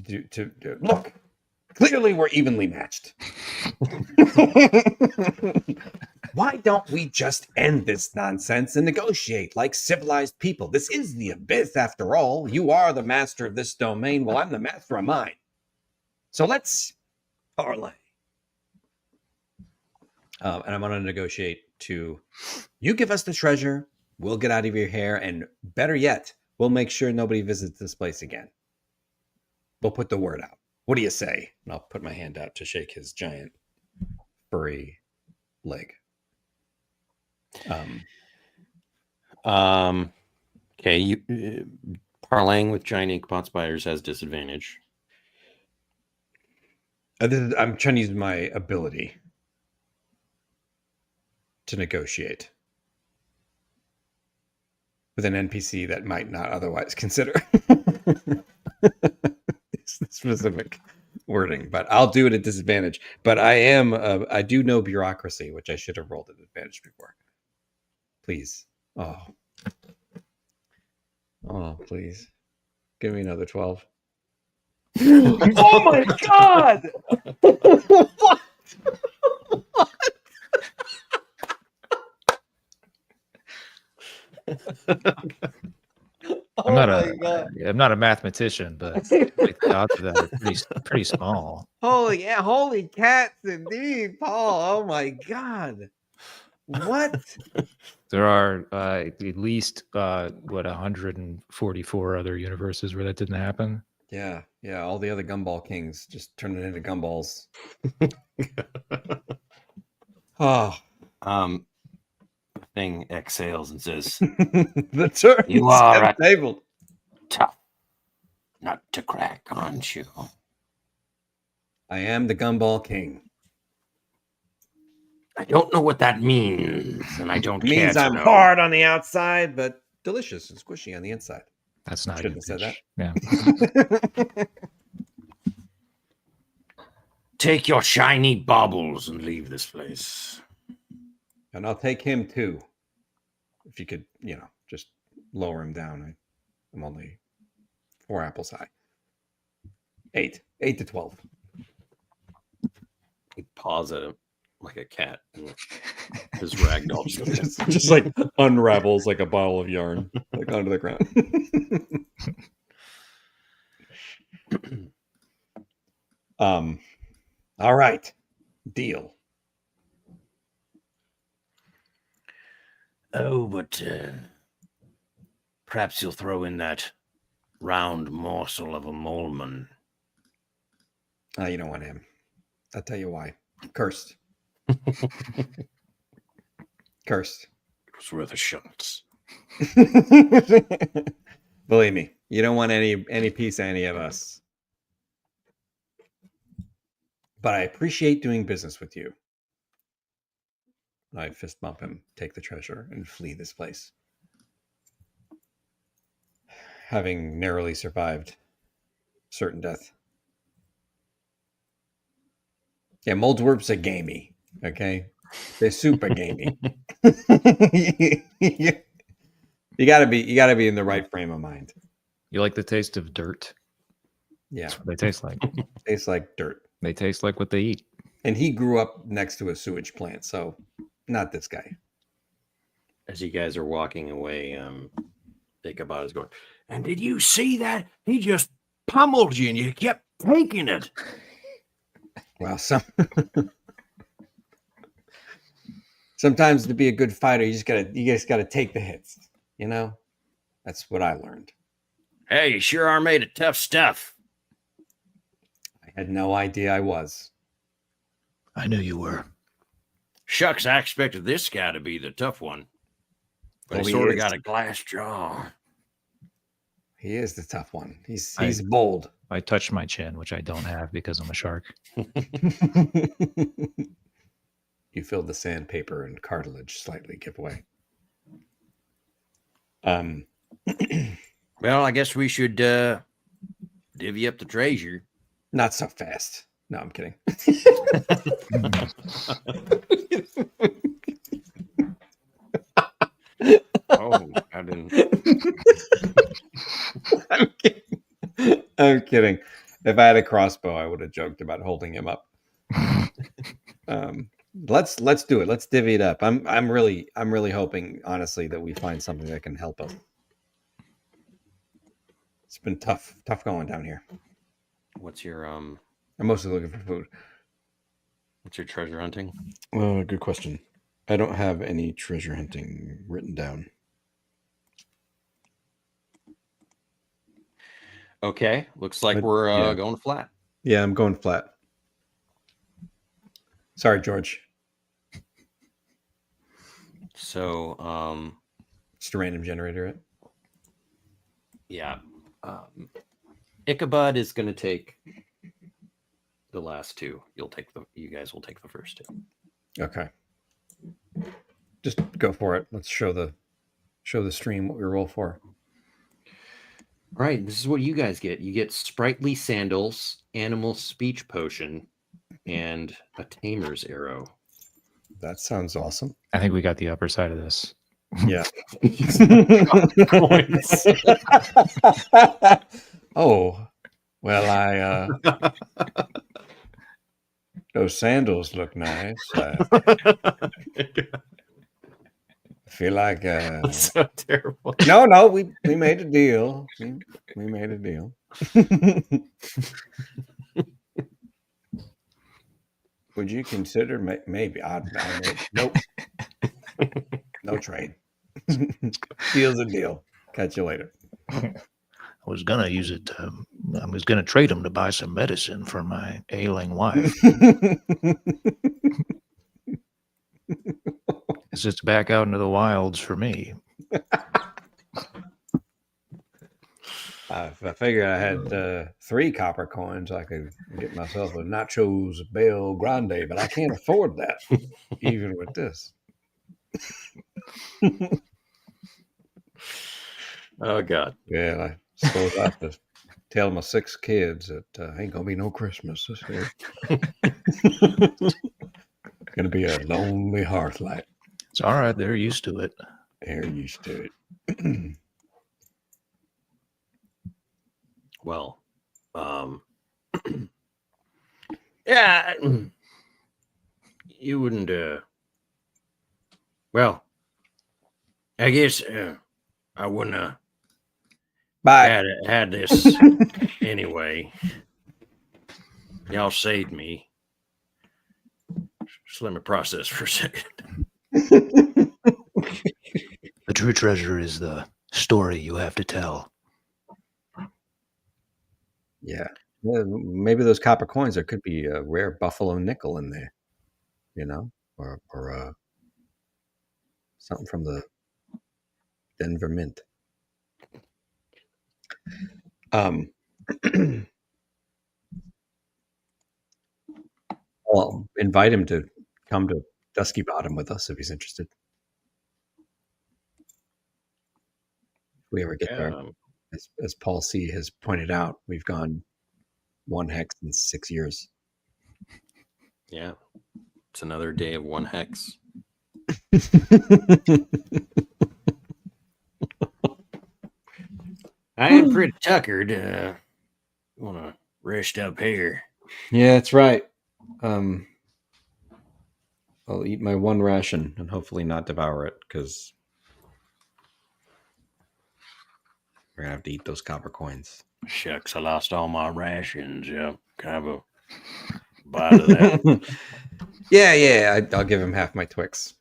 take to look. Clearly, we're evenly matched. Why don't we just end this nonsense and negotiate like civilized people? This is the abyss, after all. You are the master of this domain. Well, I'm the master of mine. So let's parlay. And I'm going to negotiate to you give us the treasure, we'll get out of your hair, and better yet, we'll make sure nobody visits this place again. We'll put the word out. What do you say? And I'll put my hand out to shake his giant furry leg. Okay, you parlaying with giant inkpot spiders has disadvantage. I'm trying to use my ability to negotiate with an NPC that might not otherwise consider specific wording, but I'll do it at disadvantage. But I do know bureaucracy, which I should have rolled at advantage before. Please. Oh, please. Give me another 12. Oh my god! What? I'm not a mathematician, but like, the odds of that are pretty small. Holy cats indeed, Paul. Oh my god. What? There are at least 144 other universes where that didn't happen. Yeah, all the other gumball kings just turned it into gumballs. Oh. Thing exhales and says, The turn You are at table. tough nut to crack, aren't you? I am the gumball king. I don't know what that means, and I don't It means care I'm to know. hard on the outside, but delicious and squishy on the inside. That's not Shouldn't have said English. Yeah. Take your shiny baubles and leave this place. And I'll take him too. If you could, just lower him down. I'm only 4 apples high. 8 to 12. He paws at him like a cat. His ragdoll just like unravels like a bottle of yarn, like onto the ground. All right. Deal. Oh, but perhaps you'll throw in that round morsel of a moleman. You don't want him. I'll tell you why. Cursed. Cursed. It was worth a shot. Believe me, you don't want any piece of any of us. But I appreciate doing business with you. I fist bump him, take the treasure, and flee this place. Having narrowly survived certain death. Yeah, Moldswerps are gamey. Okay, they're super gamey. You gotta be in the right frame of mind. You like the taste of dirt? Yeah, That's what they taste like. tastes like dirt. They taste like what they eat. And he grew up next to a sewage plant, so not this guy. As you guys are walking away, Ichabod is going, and did you see that? He just pummeled you and you kept taking it. Well, sometimes to be a good fighter, you just gotta take the hits. You know, that's what I learned. Hey, you sure are made of tough stuff. I had no idea I was. I knew you were. Shucks, I expected this guy to be the tough one. But Oh, he he sort of is. got a glass jaw. He is the tough one. He's I- bold. I touched my chin, which I don't have because I'm a shark. You feel the sandpaper and cartilage slightly give way. Well, I guess we should divvy up the treasure. Not so fast. No, I'm kidding. Oh, I didn't. I'm kidding. I'm kidding. If I had a crossbow, I would have joked about holding him up. Let's do it. Let's divvy it up. I'm really hoping, honestly, that we find something that can help us. It's been tough going down here. What's your I'm mostly looking for food. what's your treasure hunting? Good question. I don't have any treasure hunting written down. Okay, looks like But, we're yeah. going flat. Yeah, I'm going flat. Sorry, George. So, Just a random generator. It. yeah, Ichabod is going to take the last two. You guys will take the first two. Okay. Just go for it. Let's show the stream what we roll for. All right, this is what you guys get. You get sprightly sandals, animal speech potion, and a tamer's arrow. That sounds awesome. I think we got the upper side of this. Yeah. Points. Oh, well, those sandals look nice. I feel like That's so terrible. no, we made a deal. We made a deal. Would you consider maybe? Nope. No trade. Deal's a deal. Catch you later. I was gonna use it. I was gonna trade them to buy some medicine for my ailing wife. It's just back out into the wilds for me. If I figured I had 3 copper coins, I could get myself a Nachos Bel Grande, but I can't afford that, even with this. Oh God. Yeah, I suppose I have to tell my 6 kids that ain't gonna be no Christmas this year. Gonna be a lonely hearthlight. It's all right. They're used to it. They're used to it. Well, yeah, you wouldn't. Well, I guess I wouldn't have Bye. had this anyway. Y'all saved me. Just let me process for a second. The true treasure is the story you have to tell. Yeah. Well, maybe those copper coins, there could be a rare buffalo nickel in there, or Something from the Denver Mint. I'll invite him to come to Dusky Bottom with us if he's interested. If we ever get there. As Paul C. has pointed out, we've gone one hex in 6 years. Yeah. It's another day of one hex. I am pretty tuckered. Want to rest up here. Yeah, that's right. I'll eat my one ration and hopefully not devour it because we're gonna have to eat those copper coins. Shucks, I lost all my rations. Yeah, can I have a bite of that? Yeah. I'll give him half my Twix.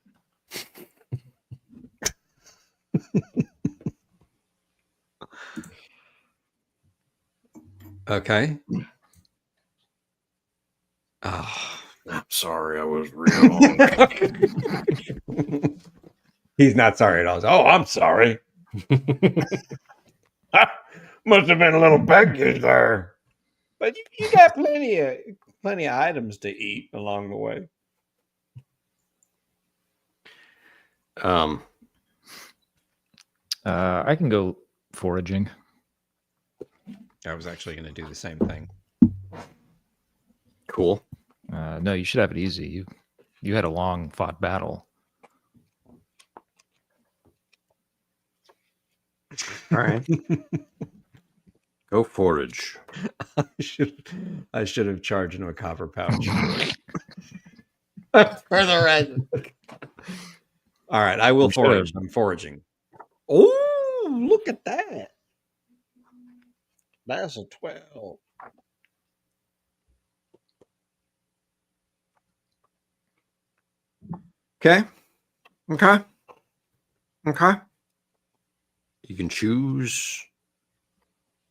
Okay. Oh. I'm sorry, I was real hungry. He's not sorry at all. Oh, I'm sorry. Must have been a little package there. But you got plenty of items to eat along the way. I can go foraging. I was actually going to do the same thing. Cool. No, you should have it easy. You had a long fought battle. All right. Go forage. I should have charged into a copper pouch. For the ration. All right, I will forage. I'm foraging. Oh, look at that. That's a 12. Okay. You can choose.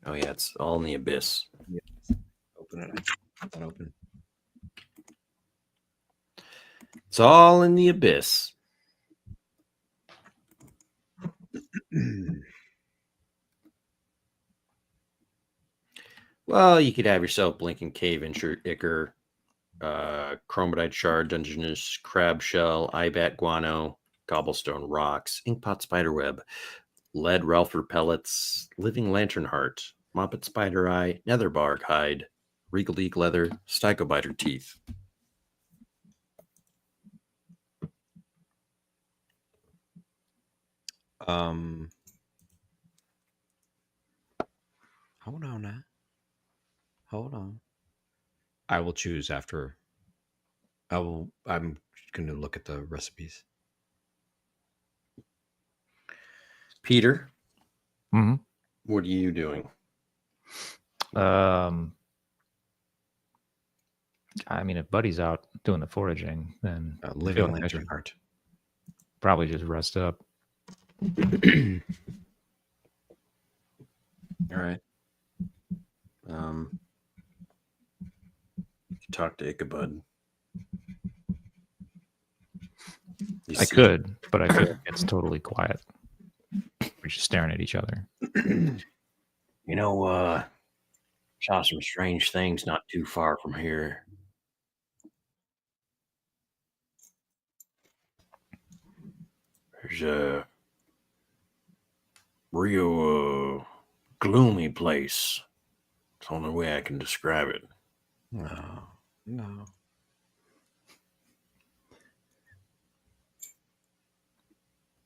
Oh yeah, it's all in the abyss. Open it. It's not open. It's all in the abyss. Well, you could have yourself Blinking Cave, Ichor, Chromatite Shard, Dungeness, Crab Shell, Ibat Guano, Cobblestone Rocks, Inkpot Spiderweb, Lead Ralphor Pellets, Living Lantern Heart, Moppet Spider Eye, Netherbark Hide, Regal Deek Leather, Stykobiter Teeth. Hold on now. Hold on. I will choose after. I'm going to look at the recipes. Peter, Mm-hmm. what are you doing? I mean, if Buddy's out doing the foraging, then Living like I Lantern should Heart. probably just rest up. All right. Talk to Ichabod. I could, but I feel like it's totally quiet. We're just staring at each other. You know, saw some strange things not too far from here. There's a real gloomy place. It's the only way I can describe it. No.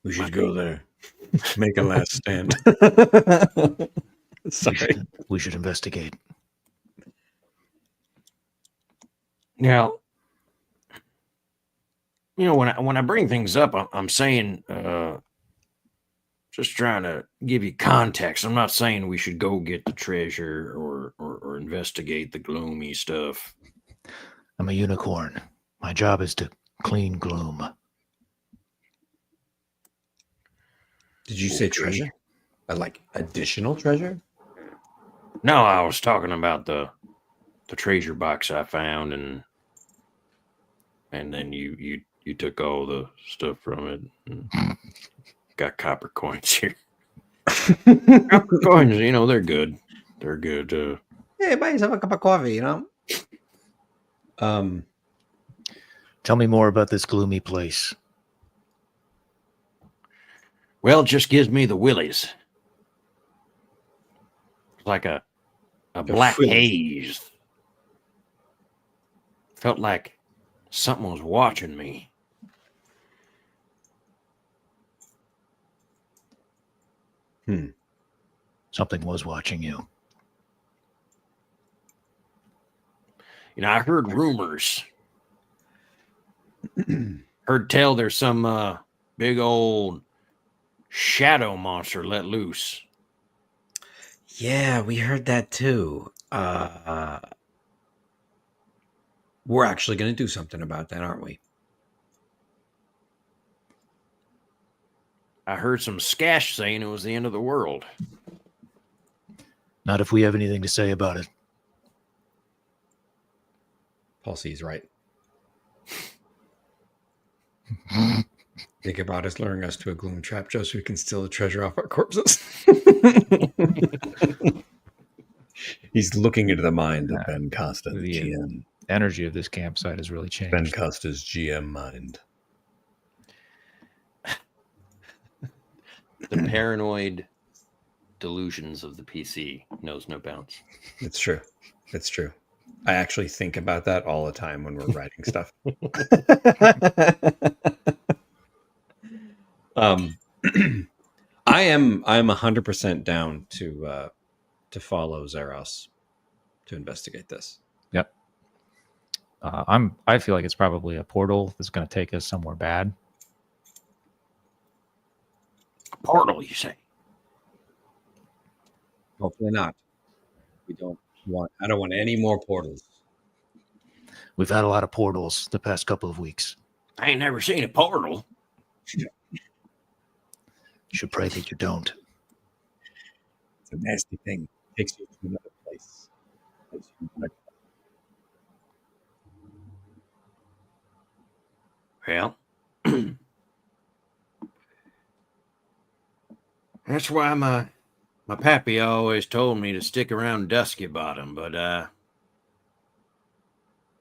We should go there. Make a last stand. Sorry. We should investigate. Now, when I bring things up, I'm saying, just trying to give you context. I'm not saying we should go get the treasure or investigate the gloomy stuff. I'm a unicorn. My job is to clean gloom. Did you say treasure? Like additional treasure? No, I was talking about the treasure box I found, and then you You took all the stuff from it. Got copper coins here. Copper coins, they're good. They're good. Hey, buy yourself a cup of coffee, Tell me more about this gloomy place. Well, it just gives me the willies. It's like a black frills. haze. Felt like something was watching me. Something was watching you. I heard rumors. Heard tell there's some big old shadow monster let loose. Yeah, we heard that too. We're actually going to do something about that, aren't we? I heard some scash saying it was the end of the world. Not if we have anything to say about it. Paul C's right. Ichabod is luring us to a gloom trap just so we can steal the treasure off our corpses. He's looking into the mind of Ben Costa, The GM. energy of this campsite has really changed. Ben Costa's GM mind. The paranoid delusions of the PC knows no bounds. It's true. It's true. I actually think about that all the time when we're writing stuff. I'm 100% down to follow Zeros to investigate this. Yep. I feel like it's probably a portal that's going to take us somewhere bad. A portal, you say? Hopefully not. I don't want any more portals. We've had a lot of portals the past couple of weeks. I ain't never seen a portal. You should pray that you don't. It's a nasty thing. It takes you to another place. Well, that's why my pappy always told me to stick around Dusky Bottom, but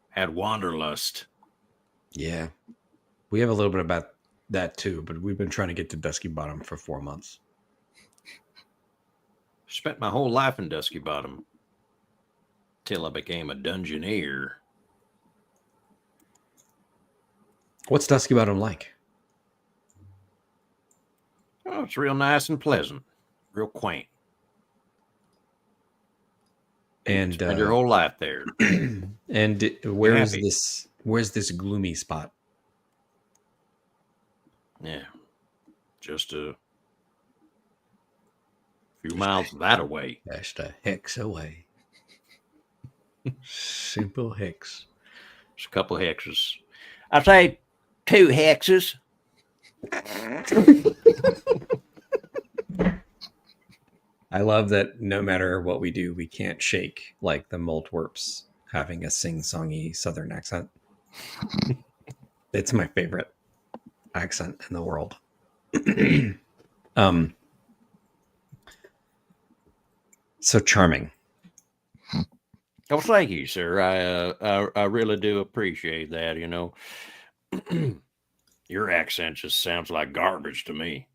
had wanderlust. Yeah. We have a little bit about that too, but we've been trying to get to Dusky Bottom for 4 months. Spent my whole life in Dusky Bottom till I became a dungeoneer. What's Dusky Bottom like? Oh, it's real nice and pleasant, real quaint. And Spend your whole life there. and where's happy. this gloomy spot? Yeah, just a few miles that away. Just a hex away. Simple hex. Just a couple of hexes. I'd say 2 hexes. I love that no matter what we do, we can't shake like the Moltwerps having a sing-songy Southern accent. It's my favorite accent in the world. So charming. Oh, thank you, sir. I really do appreciate that. Your accent just sounds like garbage to me.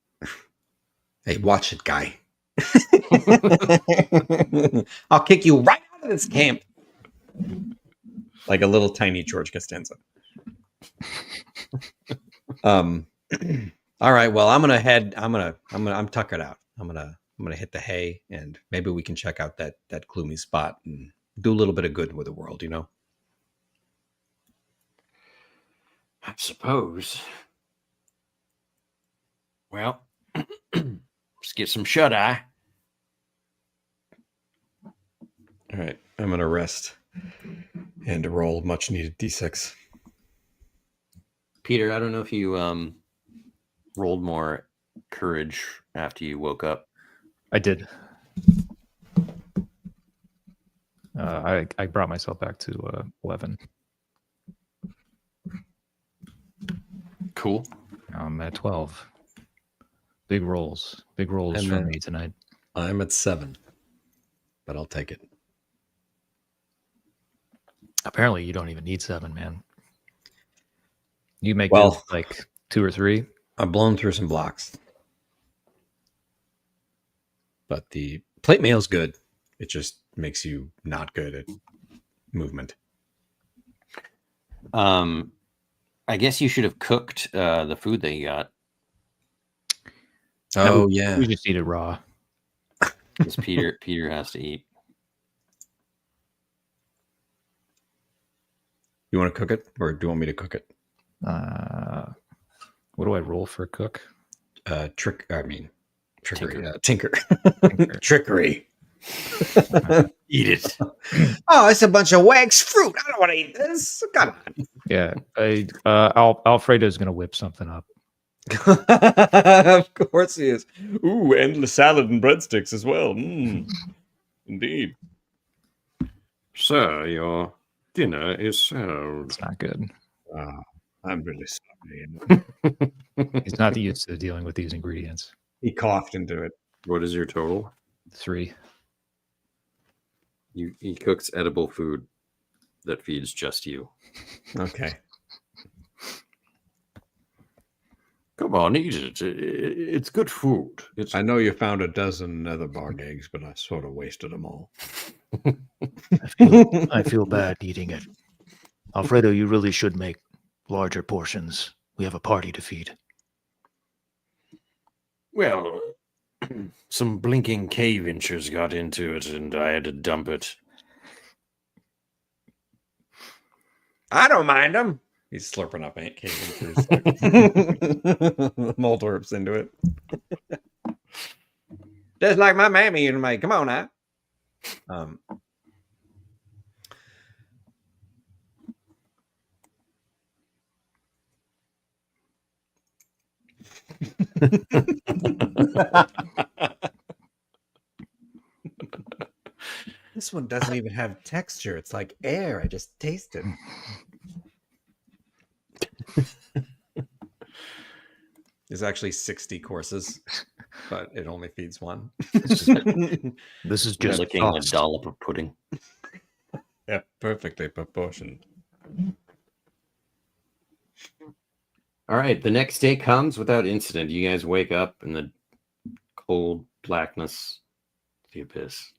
Hey, watch it, guy. I'll kick you right out of this camp. Like a little tiny George Costanza. All right. Well, I'm gonna head. I'm tuckered out. I'm gonna hit the hay, and maybe we can check out that gloomy spot and do a little bit of good with the world. I suppose. Well, let's get some shut-eye. All right. I'm gonna rest and roll much needed d6. Peter, I don't know if you rolled more courage after you woke up. I did. I brought myself back to 11. Cool. I'm at 12. Big rolls And for then- me tonight. I'm at 7, but I'll take it. Apparently, you don't even need 7, man. You make Well- it like 2 or 3. I've blown through some blocks. But the plate mail's good. It just makes you not good at movement. I guess you should have cooked the food that you got, Oh, yeah. We just eat it raw. because Peter has to eat. You want to cook it, or do you want me to cook it? What do I roll for cook? Trickery. Tinker. Tinker. Tinker. Trickery. Eat it. Oh, it's a bunch of wax fruit. I don't want to eat this. Come on. Yeah, Alfredo's gonna whip something up. Of course he is. Ooh, endless salad and breadsticks as well. Indeed. Sir, your dinner is served. It's not good. I'm really sorry. He's not used to dealing with these ingredients. He coughed into it. What is your total? 3. He cooks edible food that feeds just you. Okay. Come on, eat it. It's good food. It's I know you found a dozen nether bog eggs, but I sort of wasted them all. I feel bad eating it. Alfredo, you really should make larger portions. We have a party to feed. well. Some blinking cave inchers got into it, and I had to dump it. I don't mind them. He's slurping up Aunt Kate. Moldorp's into it. Just like my mammy used to make. Come on now. This one doesn't even have texture. It's like air. I just taste it. There's actually 60 courses, but it only feeds one. This is just Licking a dust. dollop of pudding. Yeah, perfectly proportioned. All right, the next day comes without incident. You guys wake up in the cold blackness of the abyss.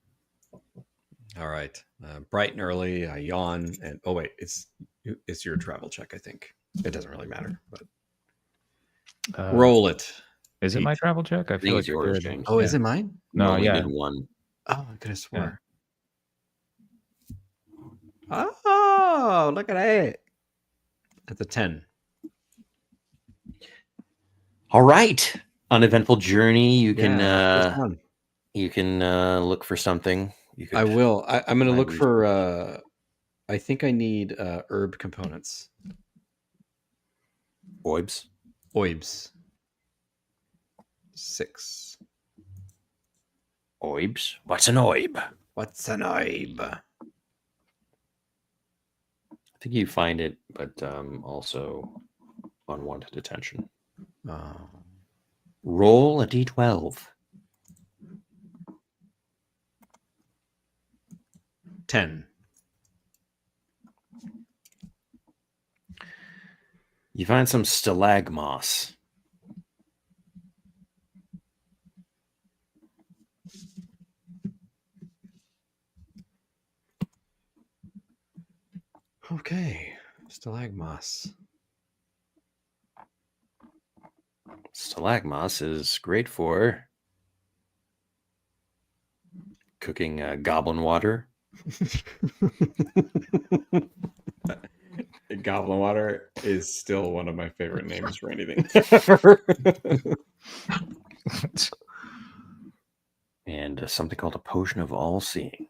All right. Bright and early, I yawn, and oh wait, it's your travel check. I think it doesn't really matter, but roll it. Is it my travel check? I I think feel it's like yours, it did. James. Oh, is it mine? You No, only yeah. did one. Oh, I could have swore. Oh, look at that. That's a 10. All right, uneventful journey. You can first one. look for something. You could, I will. I'm going to find look reason. for. I think I need herb components. Oibs. Oibs. 6. Oibs. What's an oib? What's an oib? I think you find it, but also unwanted attention. Oh. Roll a d12. 10. You find some stalagmoss. Okay. Stalagmoss. Stalagmoss is great for cooking goblin water. Goblin water is still one of my favorite names for anything. And something called a potion of all seeing.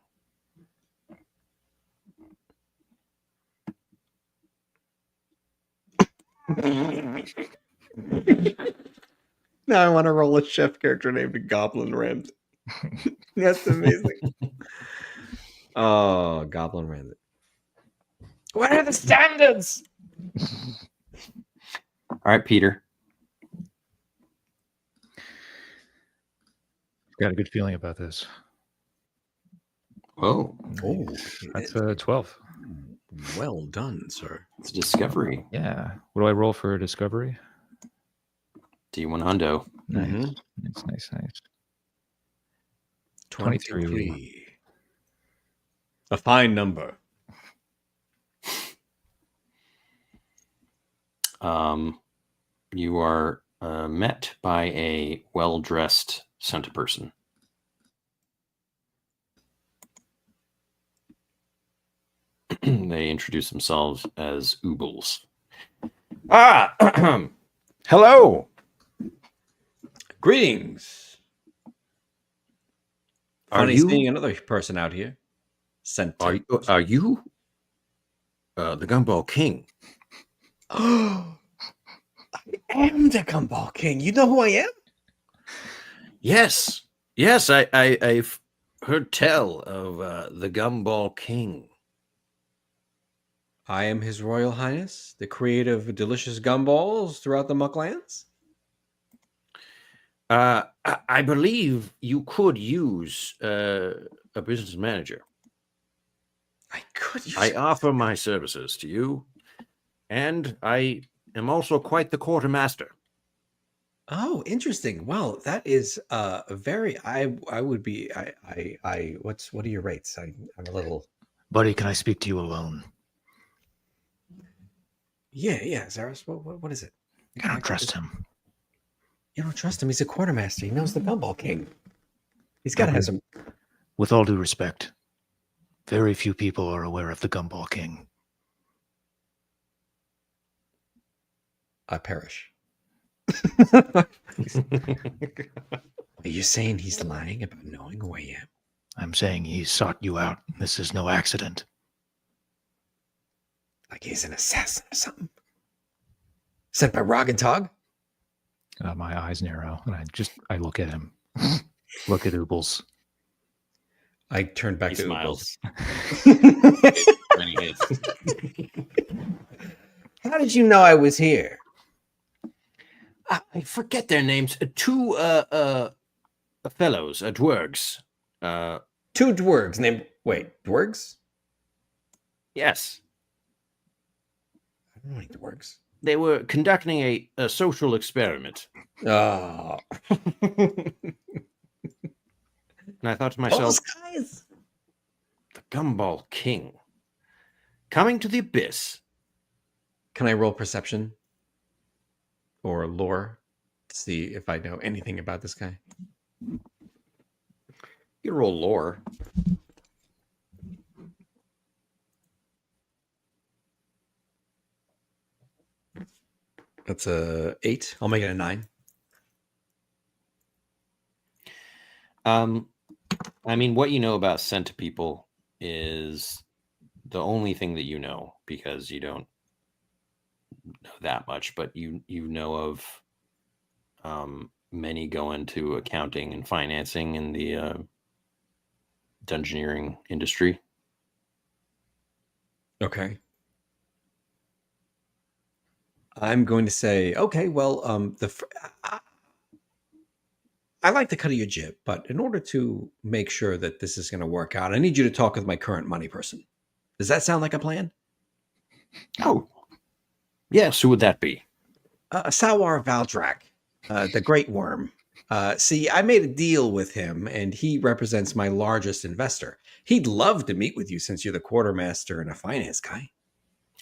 Now I want to roll a chef character named Goblin Ramsay. That's amazing. Oh, Goblin Ramsay. What are the standards? All All right, Peter. Got a good feeling about this. Oh, Oh, That's 12. well done, sir. it's discovery. Yeah. What do I roll for discovery? D1 hundo. Nice. Mhm. Nice. 23. A fine number. You are met by a well-dressed Santa person. They introduce themselves as Oobles. Ah, hello. Greetings. Are Funny you- seeing another person out here. Sent. Are you the Gumball King? I am the Gumball King. You know who I am? Yes, I've heard tell of the Gumball King. I am His Royal Highness, the creator of delicious gumballs throughout the Mucklands. I believe you could use a business manager. I could use I offer my services to you, and I am also quite the quartermaster. Oh, interesting. Well, that is a very I would be What are your rates? I'm a little. Buddy, can I speak to you alone? yeah, Zaris. What is it? I don't trust him. You don't trust him. He's a quartermaster. He knows the Gumball King. He's got to have some. With all due respect, very few people are aware of the Gumball King. I perish. Are you saying he's lying about knowing who I am? I'm saying he sought you out. This is no accident. Like he's an assassin or something? Sent by Rogentog? My eyes narrow, and I look at him. Look at Oobles. I turned back He to smiles. Ooples. When he hits. How did you know I was here? I forget their names. Two fellows, dwergs. Two dwergs named. Wait, dwergs? Yes, I don't know any dwergs. they were conducting a social experiment, Oh. and I thought to myself, Those guys. the Gumball King coming to the abyss. Can I roll perception or lore to see if I know anything about this guy? You roll lore. That's a 8. I'll make it a 9. I mean, what you know about Senta people is the only thing that you know, because you don't know that much, but you know of many go into accounting and financing in the dungeoneering industry. Okay. I'm going to say, okay, well, I like the cut of your jib, but in order to make sure that this is going to work out, I need you to talk with my current money person. Does that sound like a plan? Oh, yes. Who would that be? Sawar Valdrak, the Great Worm. See, I made a deal with him, and he represents my largest investor. He'd love to meet with you since you're the quartermaster and a finance guy.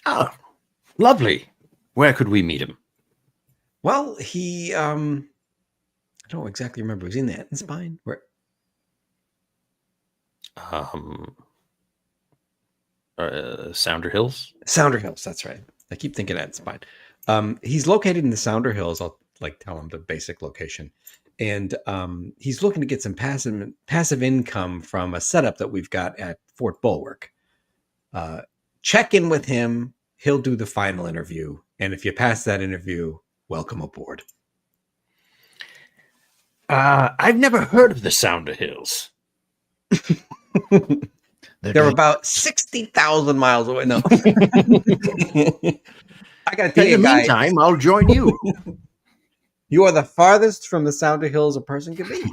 Oh, lovely. Where could we meet him? Well, he, I don't exactly remember. He was in the Ettenspine. Where? Sounder Hills. Sounder Hills. That's right. I keep thinking Ettenspine. He's located in the Sounder Hills. I'll tell him the basic location. And he's looking to get some passive income from a setup that we've got at Fort Bulwark. Check in with him. He'll do the final interview. And if you pass that interview, welcome aboard. I've never heard of the Sounder Hills. They're about 60,000 miles away. No. I gotta tell In you, the guys, meantime, I'll join you. you are the farthest from the Sounder Hills a person can be.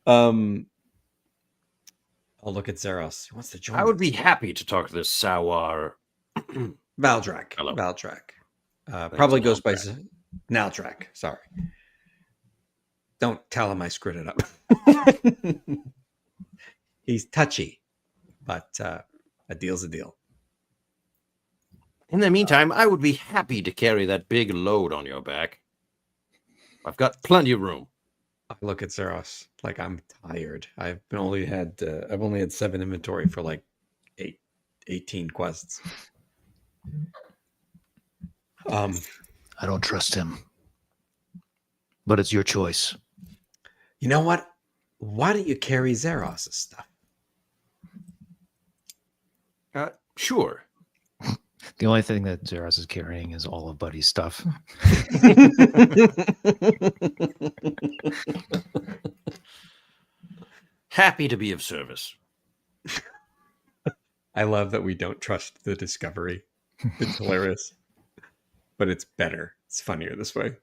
um, I'll look at Zeros. He wants to join. I would us. be happy to talk to this Sawar. Valdrak. Hello. Valdrak. Probably goes by Naldrak. Naldrak. Sorry. Don't tell him I screwed it up. He's touchy, but a deal's a deal. In the meantime, I would be happy to carry that big load on your back. I've got plenty of room. I look at Zeros like I'm tired. I've only had 7 inventory for like 18 quests. I don't trust him. But it's your choice. You know what? Why don't you carry Zeros' stuff? Sure. The only thing that Zeros is carrying is all of Buddy's stuff. Happy to be of service. I love that we don't trust the discovery. It's hilarious. But it's better. It's funnier this way.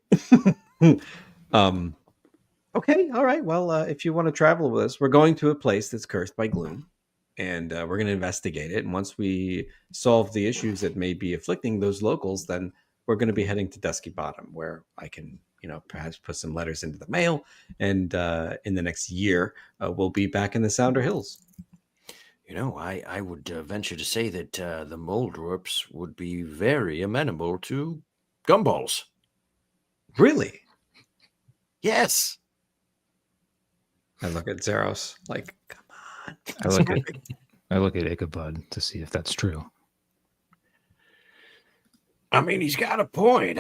Okay, all right. Well, if you want to travel with us, we're going to a place that's cursed by gloom, and we're going to investigate it. And once we solve the issues that may be afflicting those locals, then we're going to be heading to Dusky Bottom, where I can, perhaps put some letters into the mail. And in the next year, we'll be back in the Sounder Hills. I would venture to say that the Moldorps would be very amenable to gumballs. Really? Yes. I look at Zeros like, come on. I look at Ichabod to see if that's true. I mean, he's got a point.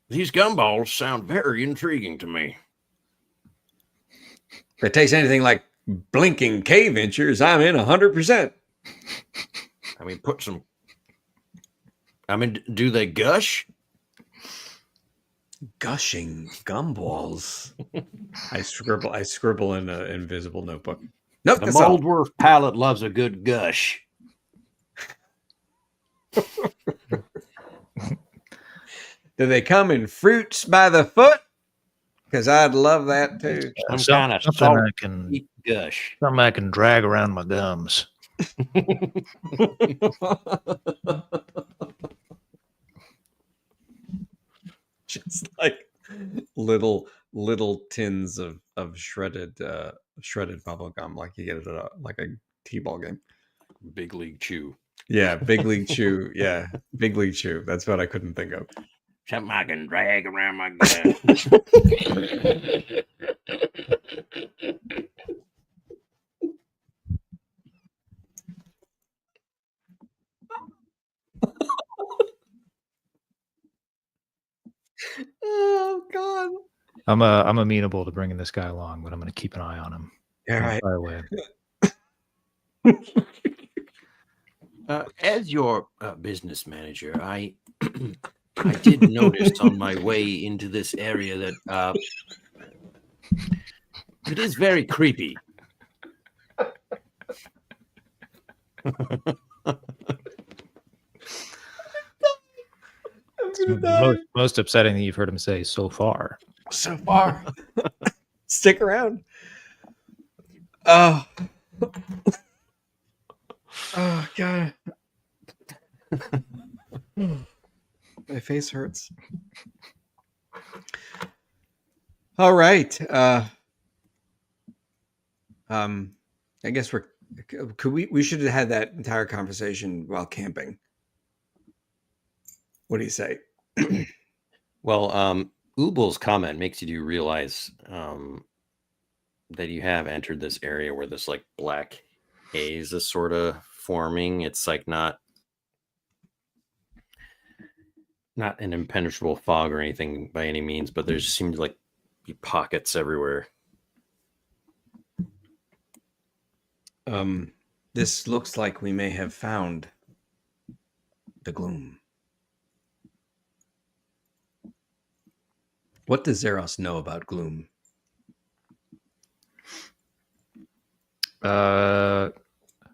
These gumballs sound very intriguing to me. If it tastes anything like blinking cave inchers, I'm in 100%. I mean, do they gush? Gushing gumballs. I scribble in an invisible notebook. Nope, The that's all. Moldorf palate loves a good gush. Do they come in fruits by the foot? Because I'd love that too. Some kind of Something I can gush. something I can drag around my gums. Just like little tins of shredded bubble gum, like you get at a t-ball game. Big League Chew. Yeah, Big League Chew. Yeah, Big League Chew. That's what I couldn't think of. Something I can drag around my gut. Oh God! I'm amenable to bringing this guy along, but I'm going to keep an eye on him. All right. By the way, As your business manager, I did notice on my way into this area that it is very creepy. most upsetting that you've heard him say so far. So far. Stick around. Oh. Oh God. My face hurts. All right. I guess we should have had that entire conversation while camping. What do you say? Well, Ubel's comment makes you realize that you have entered this area where this like black haze is sort of forming. It's like not an impenetrable fog or anything by any means, but there just seem to like be pockets everywhere. This looks like we may have found the gloom. What does Zeros know about gloom?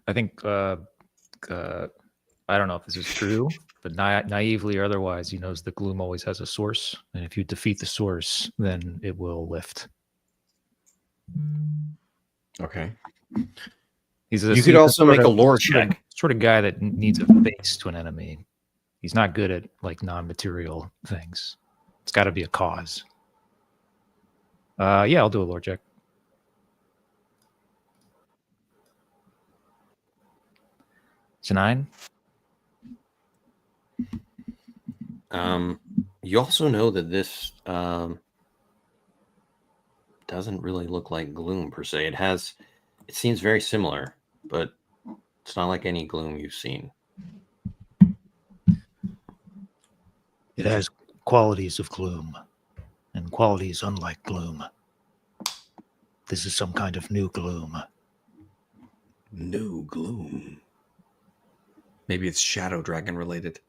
I think I don't know if this is true, but naively or otherwise, he knows the gloom always has a source, and if you defeat the source, then it will lift. Okay. He's You could also make a lore check. Sort of guy that needs a face to an enemy. He's not good at like non-material things. It's got to be a cause. Yeah, I'll do a lore check. It's a 9. You also know that this doesn't really look like gloom per se. It seems very similar, but it's not like any gloom you've seen. It has qualities of gloom and qualities unlike gloom. This is some kind of new gloom. No gloom. Maybe it's Shadow Dragon related.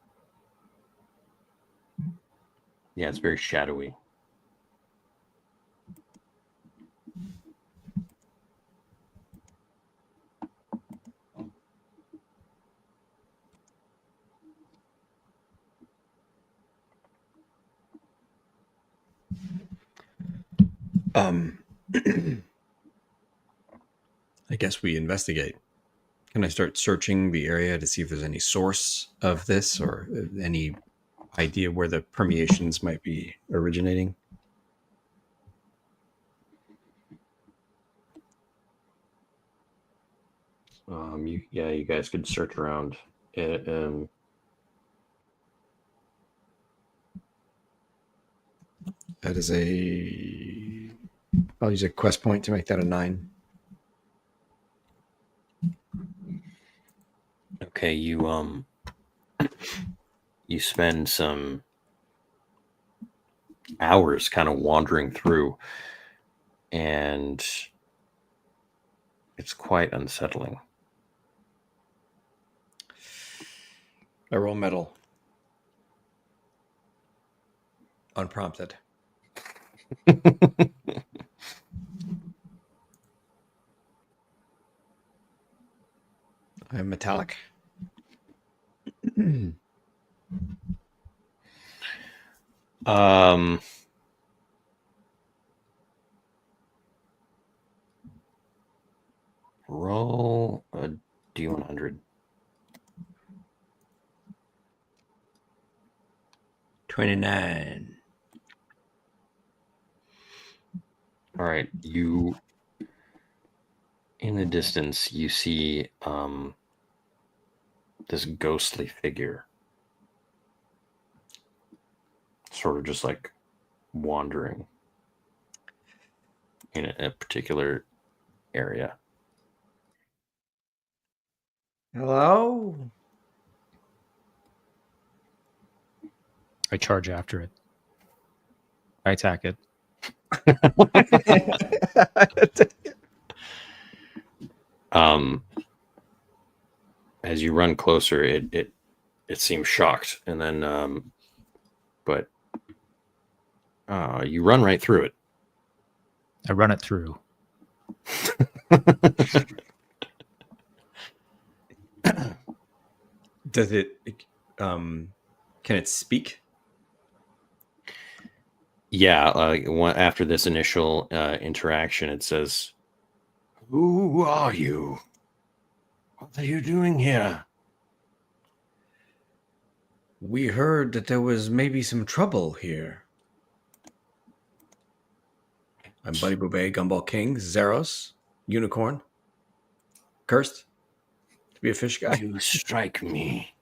Yeah, it's very shadowy. I guess we investigate. Can I start searching the area to see if there's any source of this or any idea where the permeations might be originating? You guys could search around. That is I'll use a quest point to make that a 9. Okay, you spend some hours kind of wandering through, and it's quite unsettling. I roll metal. Unprompted. I'm metallic. Roll a D100. 29. All right, in the distance, you see this ghostly figure sort of just like wandering in a particular area. Hello? I charge after it. I attack it. As you run closer, it seems shocked, and then but you run right through it. I run it through. Does it can it speak? Yeah, after this initial interaction, it says, "Who are you? What are you doing here?" We heard that there was maybe some trouble here. I'm Buddy Boubet, Gumball King, Zeros, Unicorn. Cursed to be a fish guy. You strike me.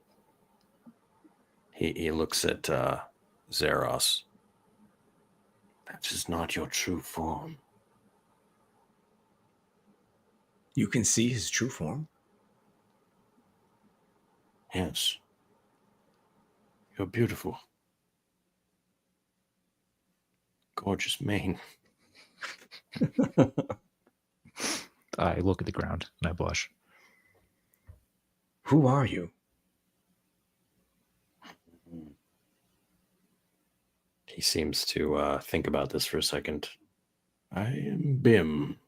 He looks at Zeros. That is not your true form. You can see his true form. Yes. You're beautiful. Gorgeous mane. I look at the ground and I blush. Who are you? He seems to think about this for a second. I am Bim.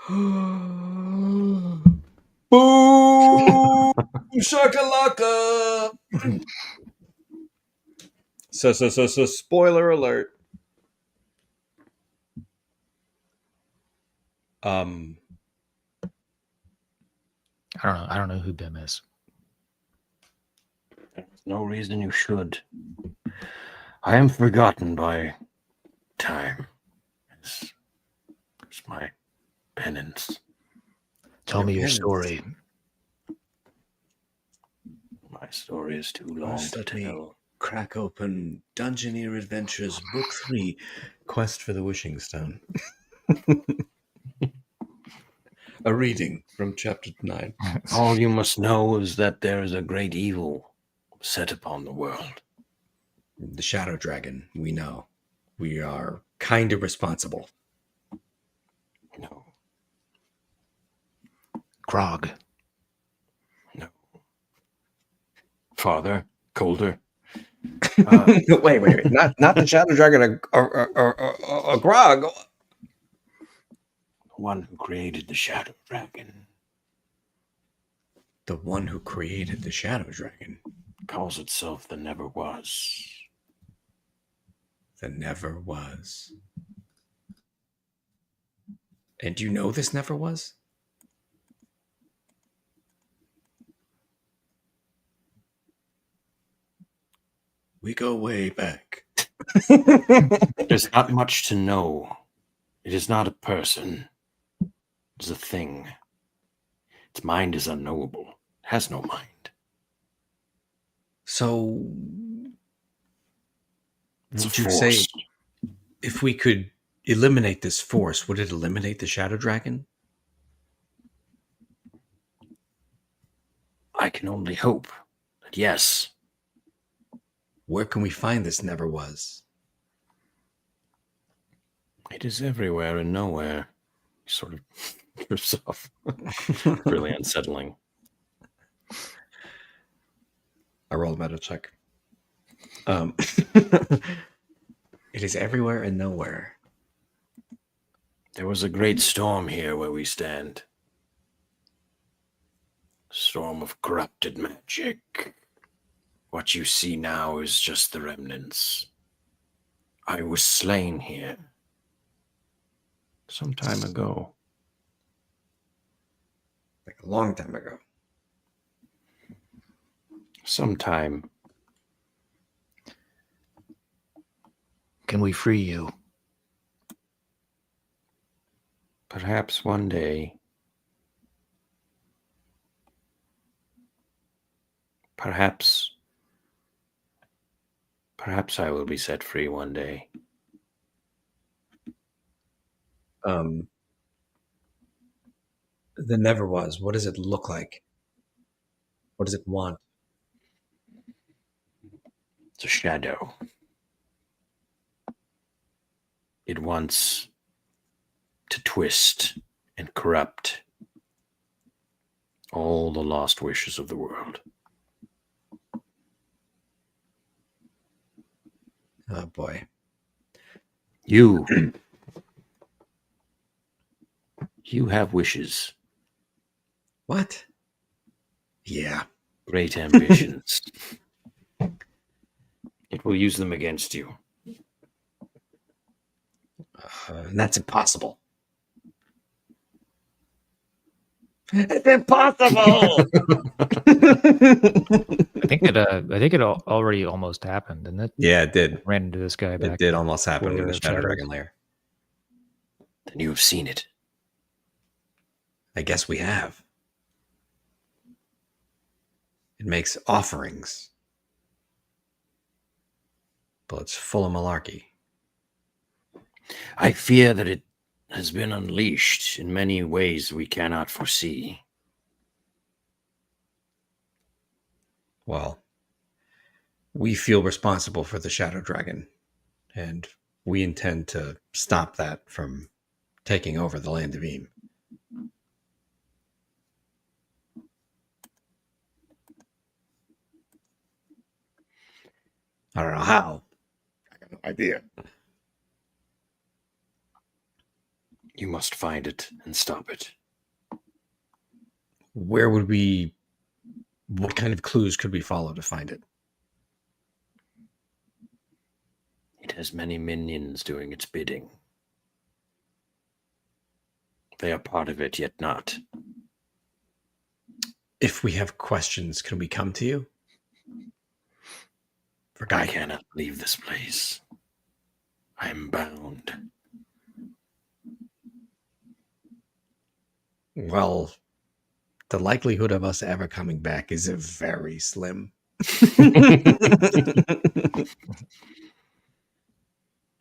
Boom! Shakalaka. So, spoiler alert. I don't know who Bim is. There's no reason you should. I am forgotten by time. It's my penance. Tell Your me your penance. story. My story is too long First, to let me tell. crack open Dungeoneer Adventures Book 3, Quest for the Wishing Stone. A reading from chapter 9. All you must know is that there is a great evil set upon the world. The Shadow Dragon, we know. We are kind of responsible. No, Krog. no. Father, colder. Wait. Not the Shadow Dragon, a Grog. The one who created the Shadow Dragon The one who created the Shadow Dragon. calls itself the Never Was. The Never Was. And you know this never was? We go way back. There's not much to know. It is not a person. It is a thing. Its mind is unknowable. It has no mind. So, It's would a you force. say if we could eliminate this force, would it eliminate the Shadow Dragon? I can only hope that yes. Where can we find this never was? It is everywhere and nowhere. Sort of drifts off. Really unsettling. I rolled a meta check. It is everywhere and nowhere. There was a great storm here where we stand. Storm of corrupted magic. What you see now is just the remnants. I was slain here some time ago. Like a long time ago. Sometime. Can we free you? Perhaps one day. Perhaps I will be set free one day. The never was. What does it look like? What does it want? It's a shadow. It wants to twist and corrupt all the lost wishes of the world. Oh boy. You have wishes, What? Yeah. great ambitions. It will use them against you. That's impossible. It's impossible. I think it already almost happened, didn't it? Yeah, it did. Ran into this guy back. It did almost happen in Lair the of Shadow Shadows. Dragon lair. Then you have seen it. I guess we have. It makes offerings. But it's full of malarkey. I fear that it has been unleashed in many ways we cannot foresee. Well, we feel responsible for the Shadow Dragon, and we intend to stop that from taking over the Land of Eam. I don't know how. I got no idea. You must find it and stop it. Where would we What kind of clues could we follow to find it? It has many minions doing its bidding. They are part of it, yet not. If we have questions, can we come to you? For I guidance. cannot leave this place. I am bound. Well, the likelihood of us ever coming back is very slim.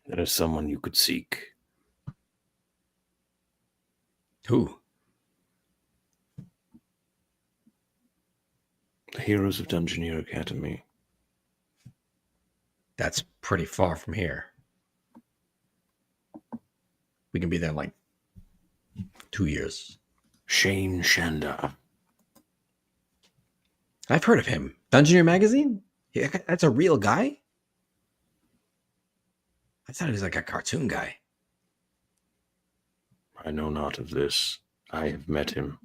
There is someone you could seek. Who? The heroes of Dungeoneer Academy. That's pretty far from here. We can be there in like 2 years. Shane Shanda. I've heard of him. Dungeoneer Magazine? Yeah, that's a real guy? I thought he was like a cartoon guy. I know not of this. I have met him.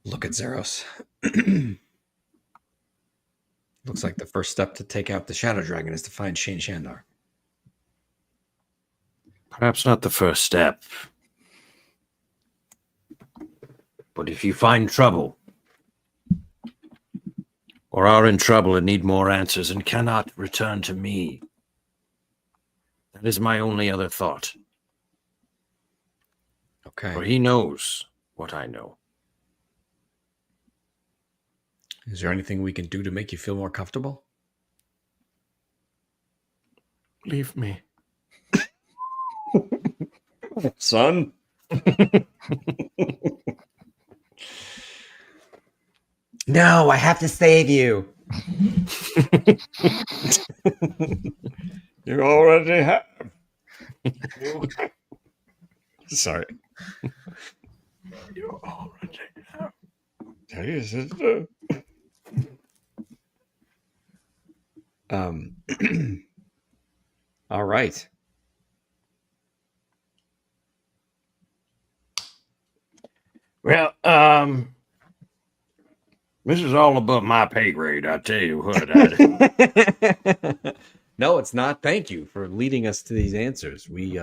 Look at Zeros. Looks like the first step to take out the Shadow Dragon is to find Shane Shandar. Perhaps not the first step. But if you find trouble, or are in trouble and need more answers and cannot return to me, that is my only other thought. Okay. For he knows what I know. Is there anything we can do to make you feel more comfortable? Leave me. Son. No, I have to save you. You already have. Sorry. You already have. Tell your sister. All right. Well, this is all above my pay grade, I tell you what. No, it's not. Thank you for leading us to these answers. We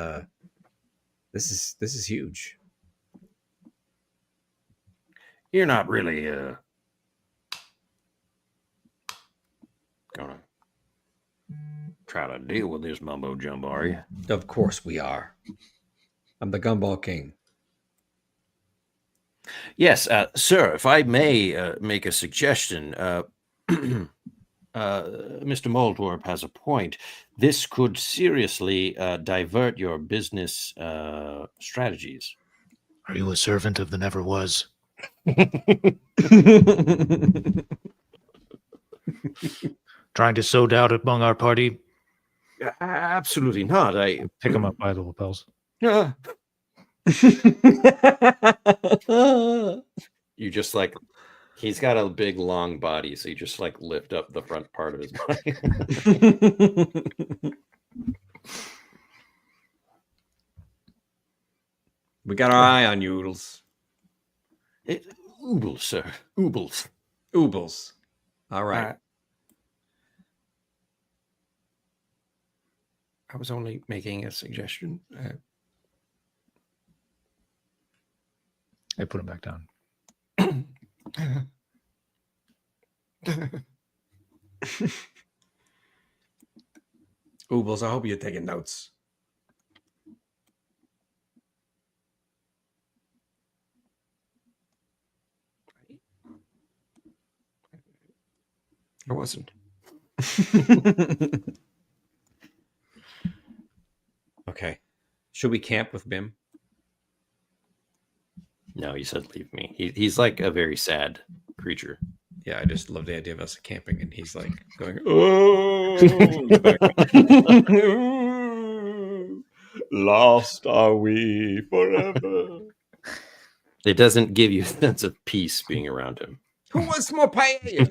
this is huge. You're not really gonna try to deal with this mumbo jumbo, are you? Of course we are. I'm the Gumball King. Yes, sir, if I may make a suggestion, Mr. Moldwarp has a point. This could seriously divert your business strategies. Are you a servant of the Never Was? Trying to sow doubt among our party? Absolutely not. I Pick him up by the lapels. You just like, he's got a big long body, so you just like lift up the front part of his body. We got our eye on you, Oodles. Oobles, sir. Oobles. Oobles. All right. I was only making a suggestion. I put him back down. Oobles, I hope you're taking notes. I wasn't. Okay. Should we camp with Bim? No, he said leave me. He's like a very sad creature. Yeah, I just love the idea of us camping, and he's like going, "Oh, lost are we forever." It doesn't give you a sense of peace being around him. Who wants more paella?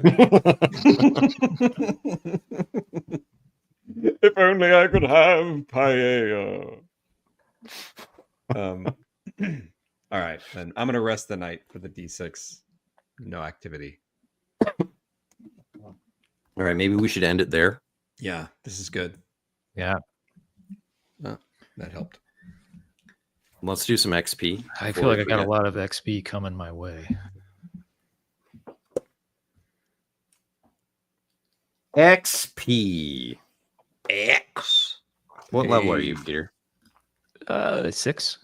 If only I could have paella. All All right, then I'm gonna rest the night for the D6. No activity. All right, maybe we should end it there. Yeah, this is good. Yeah. Oh, that helped. Let's do some XP. I before feel like we I got a forget. lot of XP coming my way. XP. X. What level are you, Peter? 6.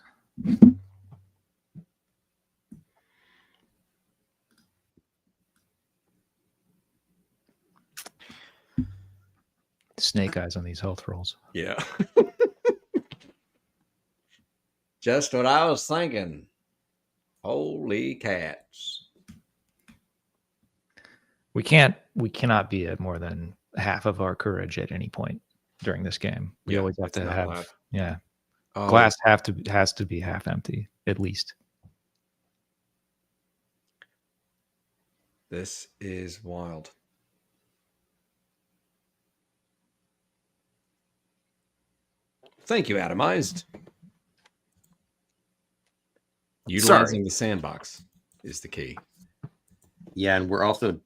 Snake eyes on these health rolls. Yeah. Just what I was thinking. Holy cats. We cannot be at more than half of our courage at any point during this game. We Yeah, always have it's to not have allowed. yeah. Oh, Glass has to be half empty at least. This is wild. Thank you, Atomized. Utilizing the sandbox is the key. Yeah, and we're also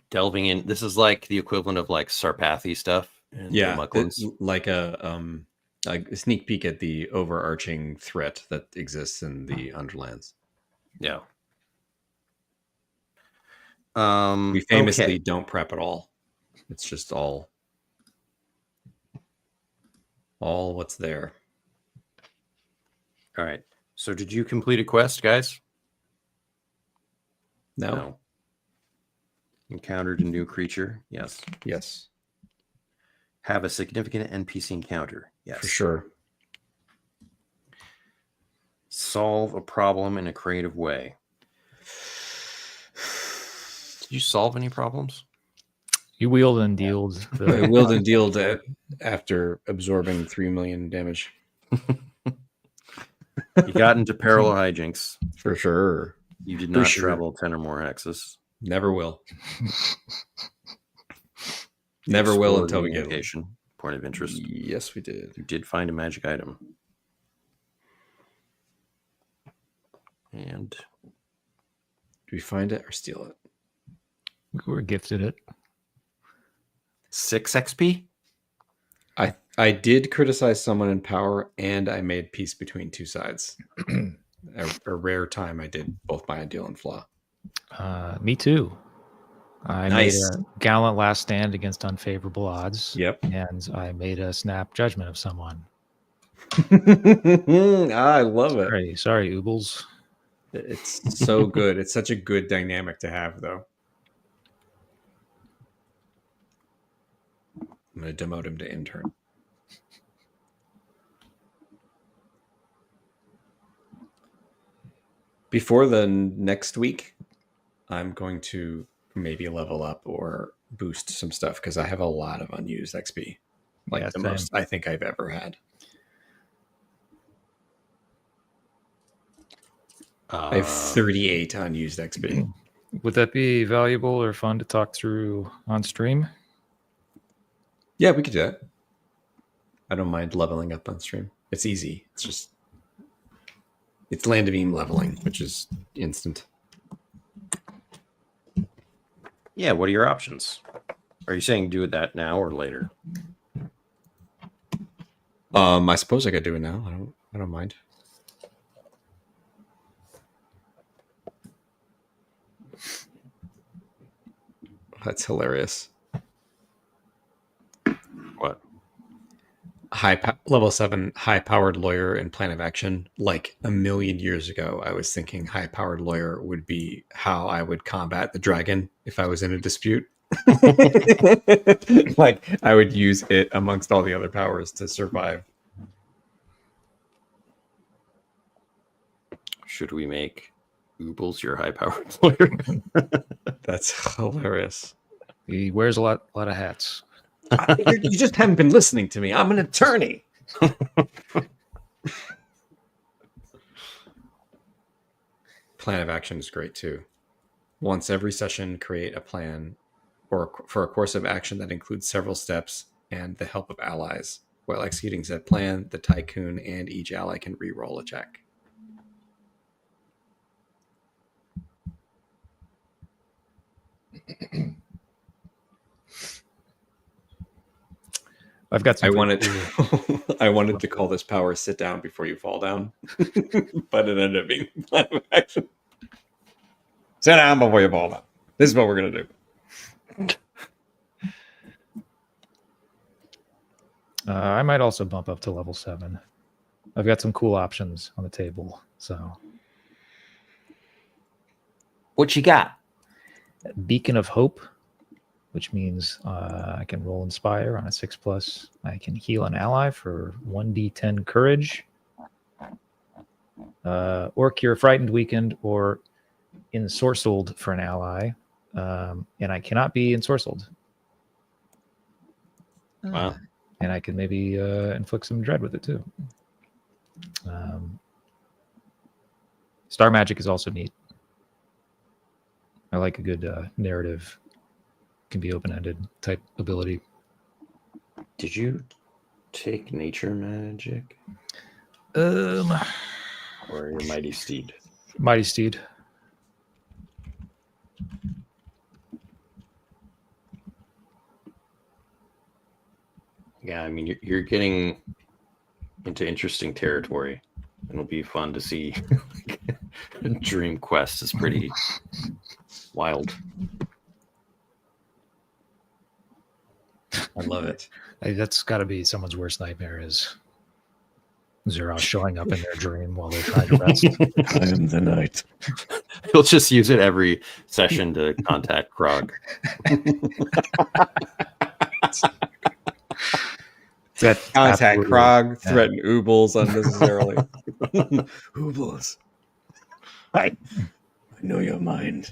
delving in. This is like the equivalent of like Sarpathy stuff. And Yeah, Mucklins. like a sneak peek at the overarching threat that exists in the Underlands. Yeah. We famously okay. don't prep at all. It's just all what's there. All right. So did you complete a quest, guys? No. Encountered a new creature? Yes. Yes, Have a significant NPC encounter? Yes. for sure. Solve a problem in a creative way. Did you solve any problems? You wheeled and dealed. I willed and dealed it after absorbing 3 million damage. You got into parallel hijinks. For sure. You did For not sure. travel 10 or more hexes. Never will. Never will Explored until a we get one. location. Point of interest. Yes, we did. You did find a magic item. And Do we find it or steal it? We were gifted it. 6 XP? I did criticize someone in power, and I made peace between two sides. a rare time I did both by ideal and flaw. Me too. I Nice. made a gallant last stand against unfavorable odds. Yep. And I made a snap judgment of someone. I love it. Sorry, Oobles. It's so good. It's such a good dynamic to have, though. I'm going to demote him to intern. Before the next week, I'm going to maybe level up or boost some stuff because I have a lot of unused XP. Like Yeah, the same. most I think I've ever had. I have 38 unused XP. Would that be valuable or fun to talk through on stream? Yeah, we could do that. I don't mind leveling up on stream. It's easy. It's Land of Eam leveling, which is instant. Yeah, what are your options? Are you saying do it that now or later? I suppose I could do it now. I don't mind. That's hilarious. What? Level 7 high-powered lawyer and plan of action. Like a million years ago, I was thinking high-powered lawyer would be how I would combat the dragon if I was in a dispute. Like I would use it amongst all the other powers to survive. Should we make Oobles your high-powered lawyer? That's hilarious. He wears a lot of hats. You just haven't been listening to me. I'm an attorney. Plan of action is great too. Once every session, create a plan for a course of action that includes several steps and the help of allies. While executing said plan, the tycoon and each ally can re-roll a check. I've got some. I wanted to call this power sit down before you fall down, but it ended up being plan of action. Sit down before you fall down. This is what we're gonna do. I might also bump up to level 7. I've got some cool options on the table. So, What you got? Beacon of Hope, which means I can roll Inspire on a 6+. I can heal an ally for 1d10 courage, or cure Frightened, Weakened, or Ensorcelled for an ally. And I cannot be ensorcelled. Wow. And I can maybe inflict some dread with it too. Star Magic is also neat. I like a good narrative, can be open-ended type ability. Did you take nature magic Um, or your mighty steed? Mighty Steed. Yeah, I mean, you're getting into interesting territory. It'll be fun to see. Dream Quest is pretty wild. I love it. That's got to be someone's worst nightmare is Xerox showing up in their dream while they're trying to rest. I am the night. He'll just use it every session to contact Krog. That Contact absolutely- Krog, threaten Oobles unnecessarily. Oobles. I know your mind.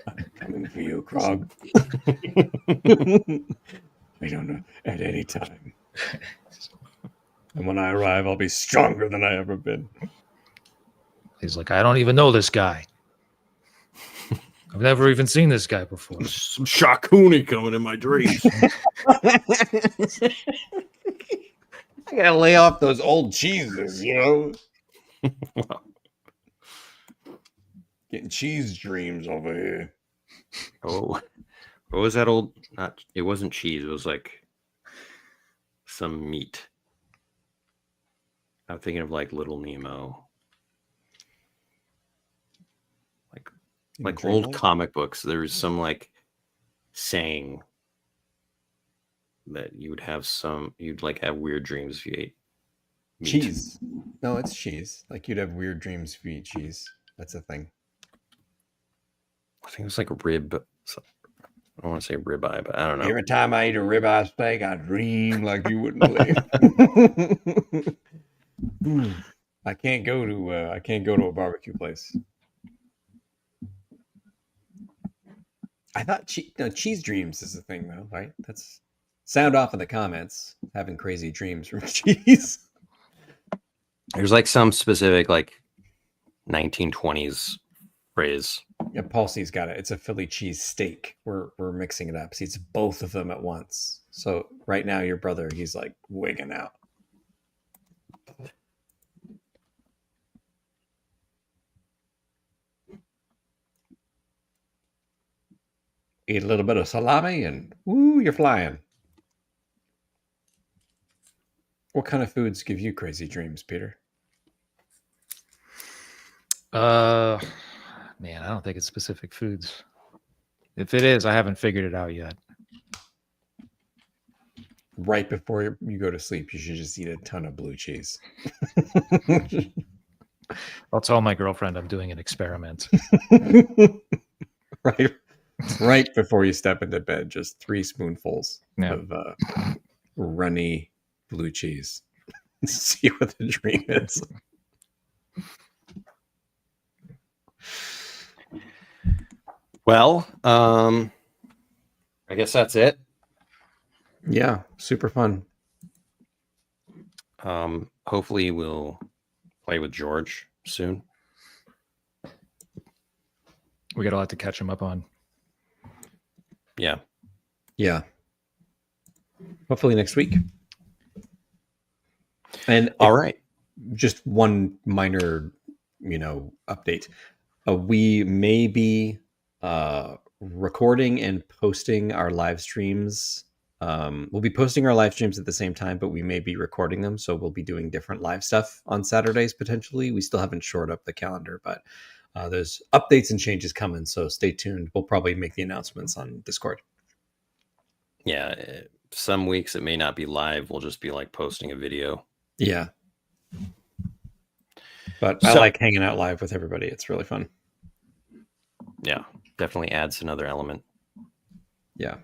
I'm coming for you, Krog. I don't know. At any time. And when I arrive, I'll be stronger than I ever been. He's like, I don't even know this guy. I've never even seen this guy before. Some Shakuni coming in my dreams. I gotta lay off those old cheeses, you know? Getting cheese dreams over here. Oh, what was that old? Not, it wasn't cheese. It was like some meat. I'm thinking of like Little Nemo, like old comic books. There was some like saying that you'd like have weird dreams if you ate meat. Cheese. No, it's cheese. Like you'd have weird dreams if you eat cheese. That's a thing. I think it was like rib. I don't want to say ribeye, but I don't know. Every time I eat a ribeye steak, I dream like you wouldn't believe. I can't go to a barbecue place. I thought cheese dreams is a thing though, right? That's sound off in the comments. Having crazy dreams from cheese. There's like some specific like 1920s phrase. Yeah, Paul C's got it. It's a Philly cheese steak. We're mixing it up. See, it's both of them at once. So right now, your brother, he's like wigging out. Eat a little bit of salami and woo, you're flying. What kind of foods give you crazy dreams, Peter? Man, I don't think it's specific foods. If it is, I haven't figured it out yet. Right before you go to sleep, you should just eat a ton of blue cheese. I'll tell my girlfriend I'm doing an experiment. right before you step into bed, just 3 spoonfuls Yeah. of runny blue cheese. See what the dream is. Well, I guess that's it. Yeah, super fun. Hopefully we'll play with George soon. We got a lot to catch him up on. Yeah. Yeah. Hopefully next week. And All right. just one minor update. We may be recording and posting our live streams. We'll be posting our live streams at the same time, but we may be recording them. So we'll be doing different live stuff on Saturdays potentially. We still haven't shored up the calendar, but there's updates and changes coming. So stay tuned. We'll probably make the announcements on Discord. Yeah. Some weeks it may not be live. We'll just be like posting a video. Yeah. But I like hanging out live with everybody. It's really fun. Yeah. Definitely adds another element. Yeah.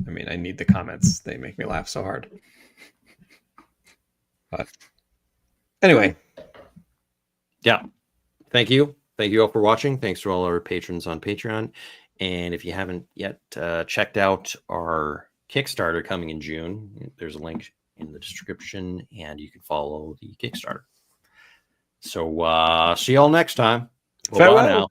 I mean, I need the comments. They make me laugh so hard. But anyway. Yeah. Thank you. Thank you all for watching. Thanks to all our patrons on Patreon. And if you haven't yet checked out our Kickstarter coming in June, there's a link in the description and you can follow the Kickstarter. So see y'all next time. Bye Farewell. now.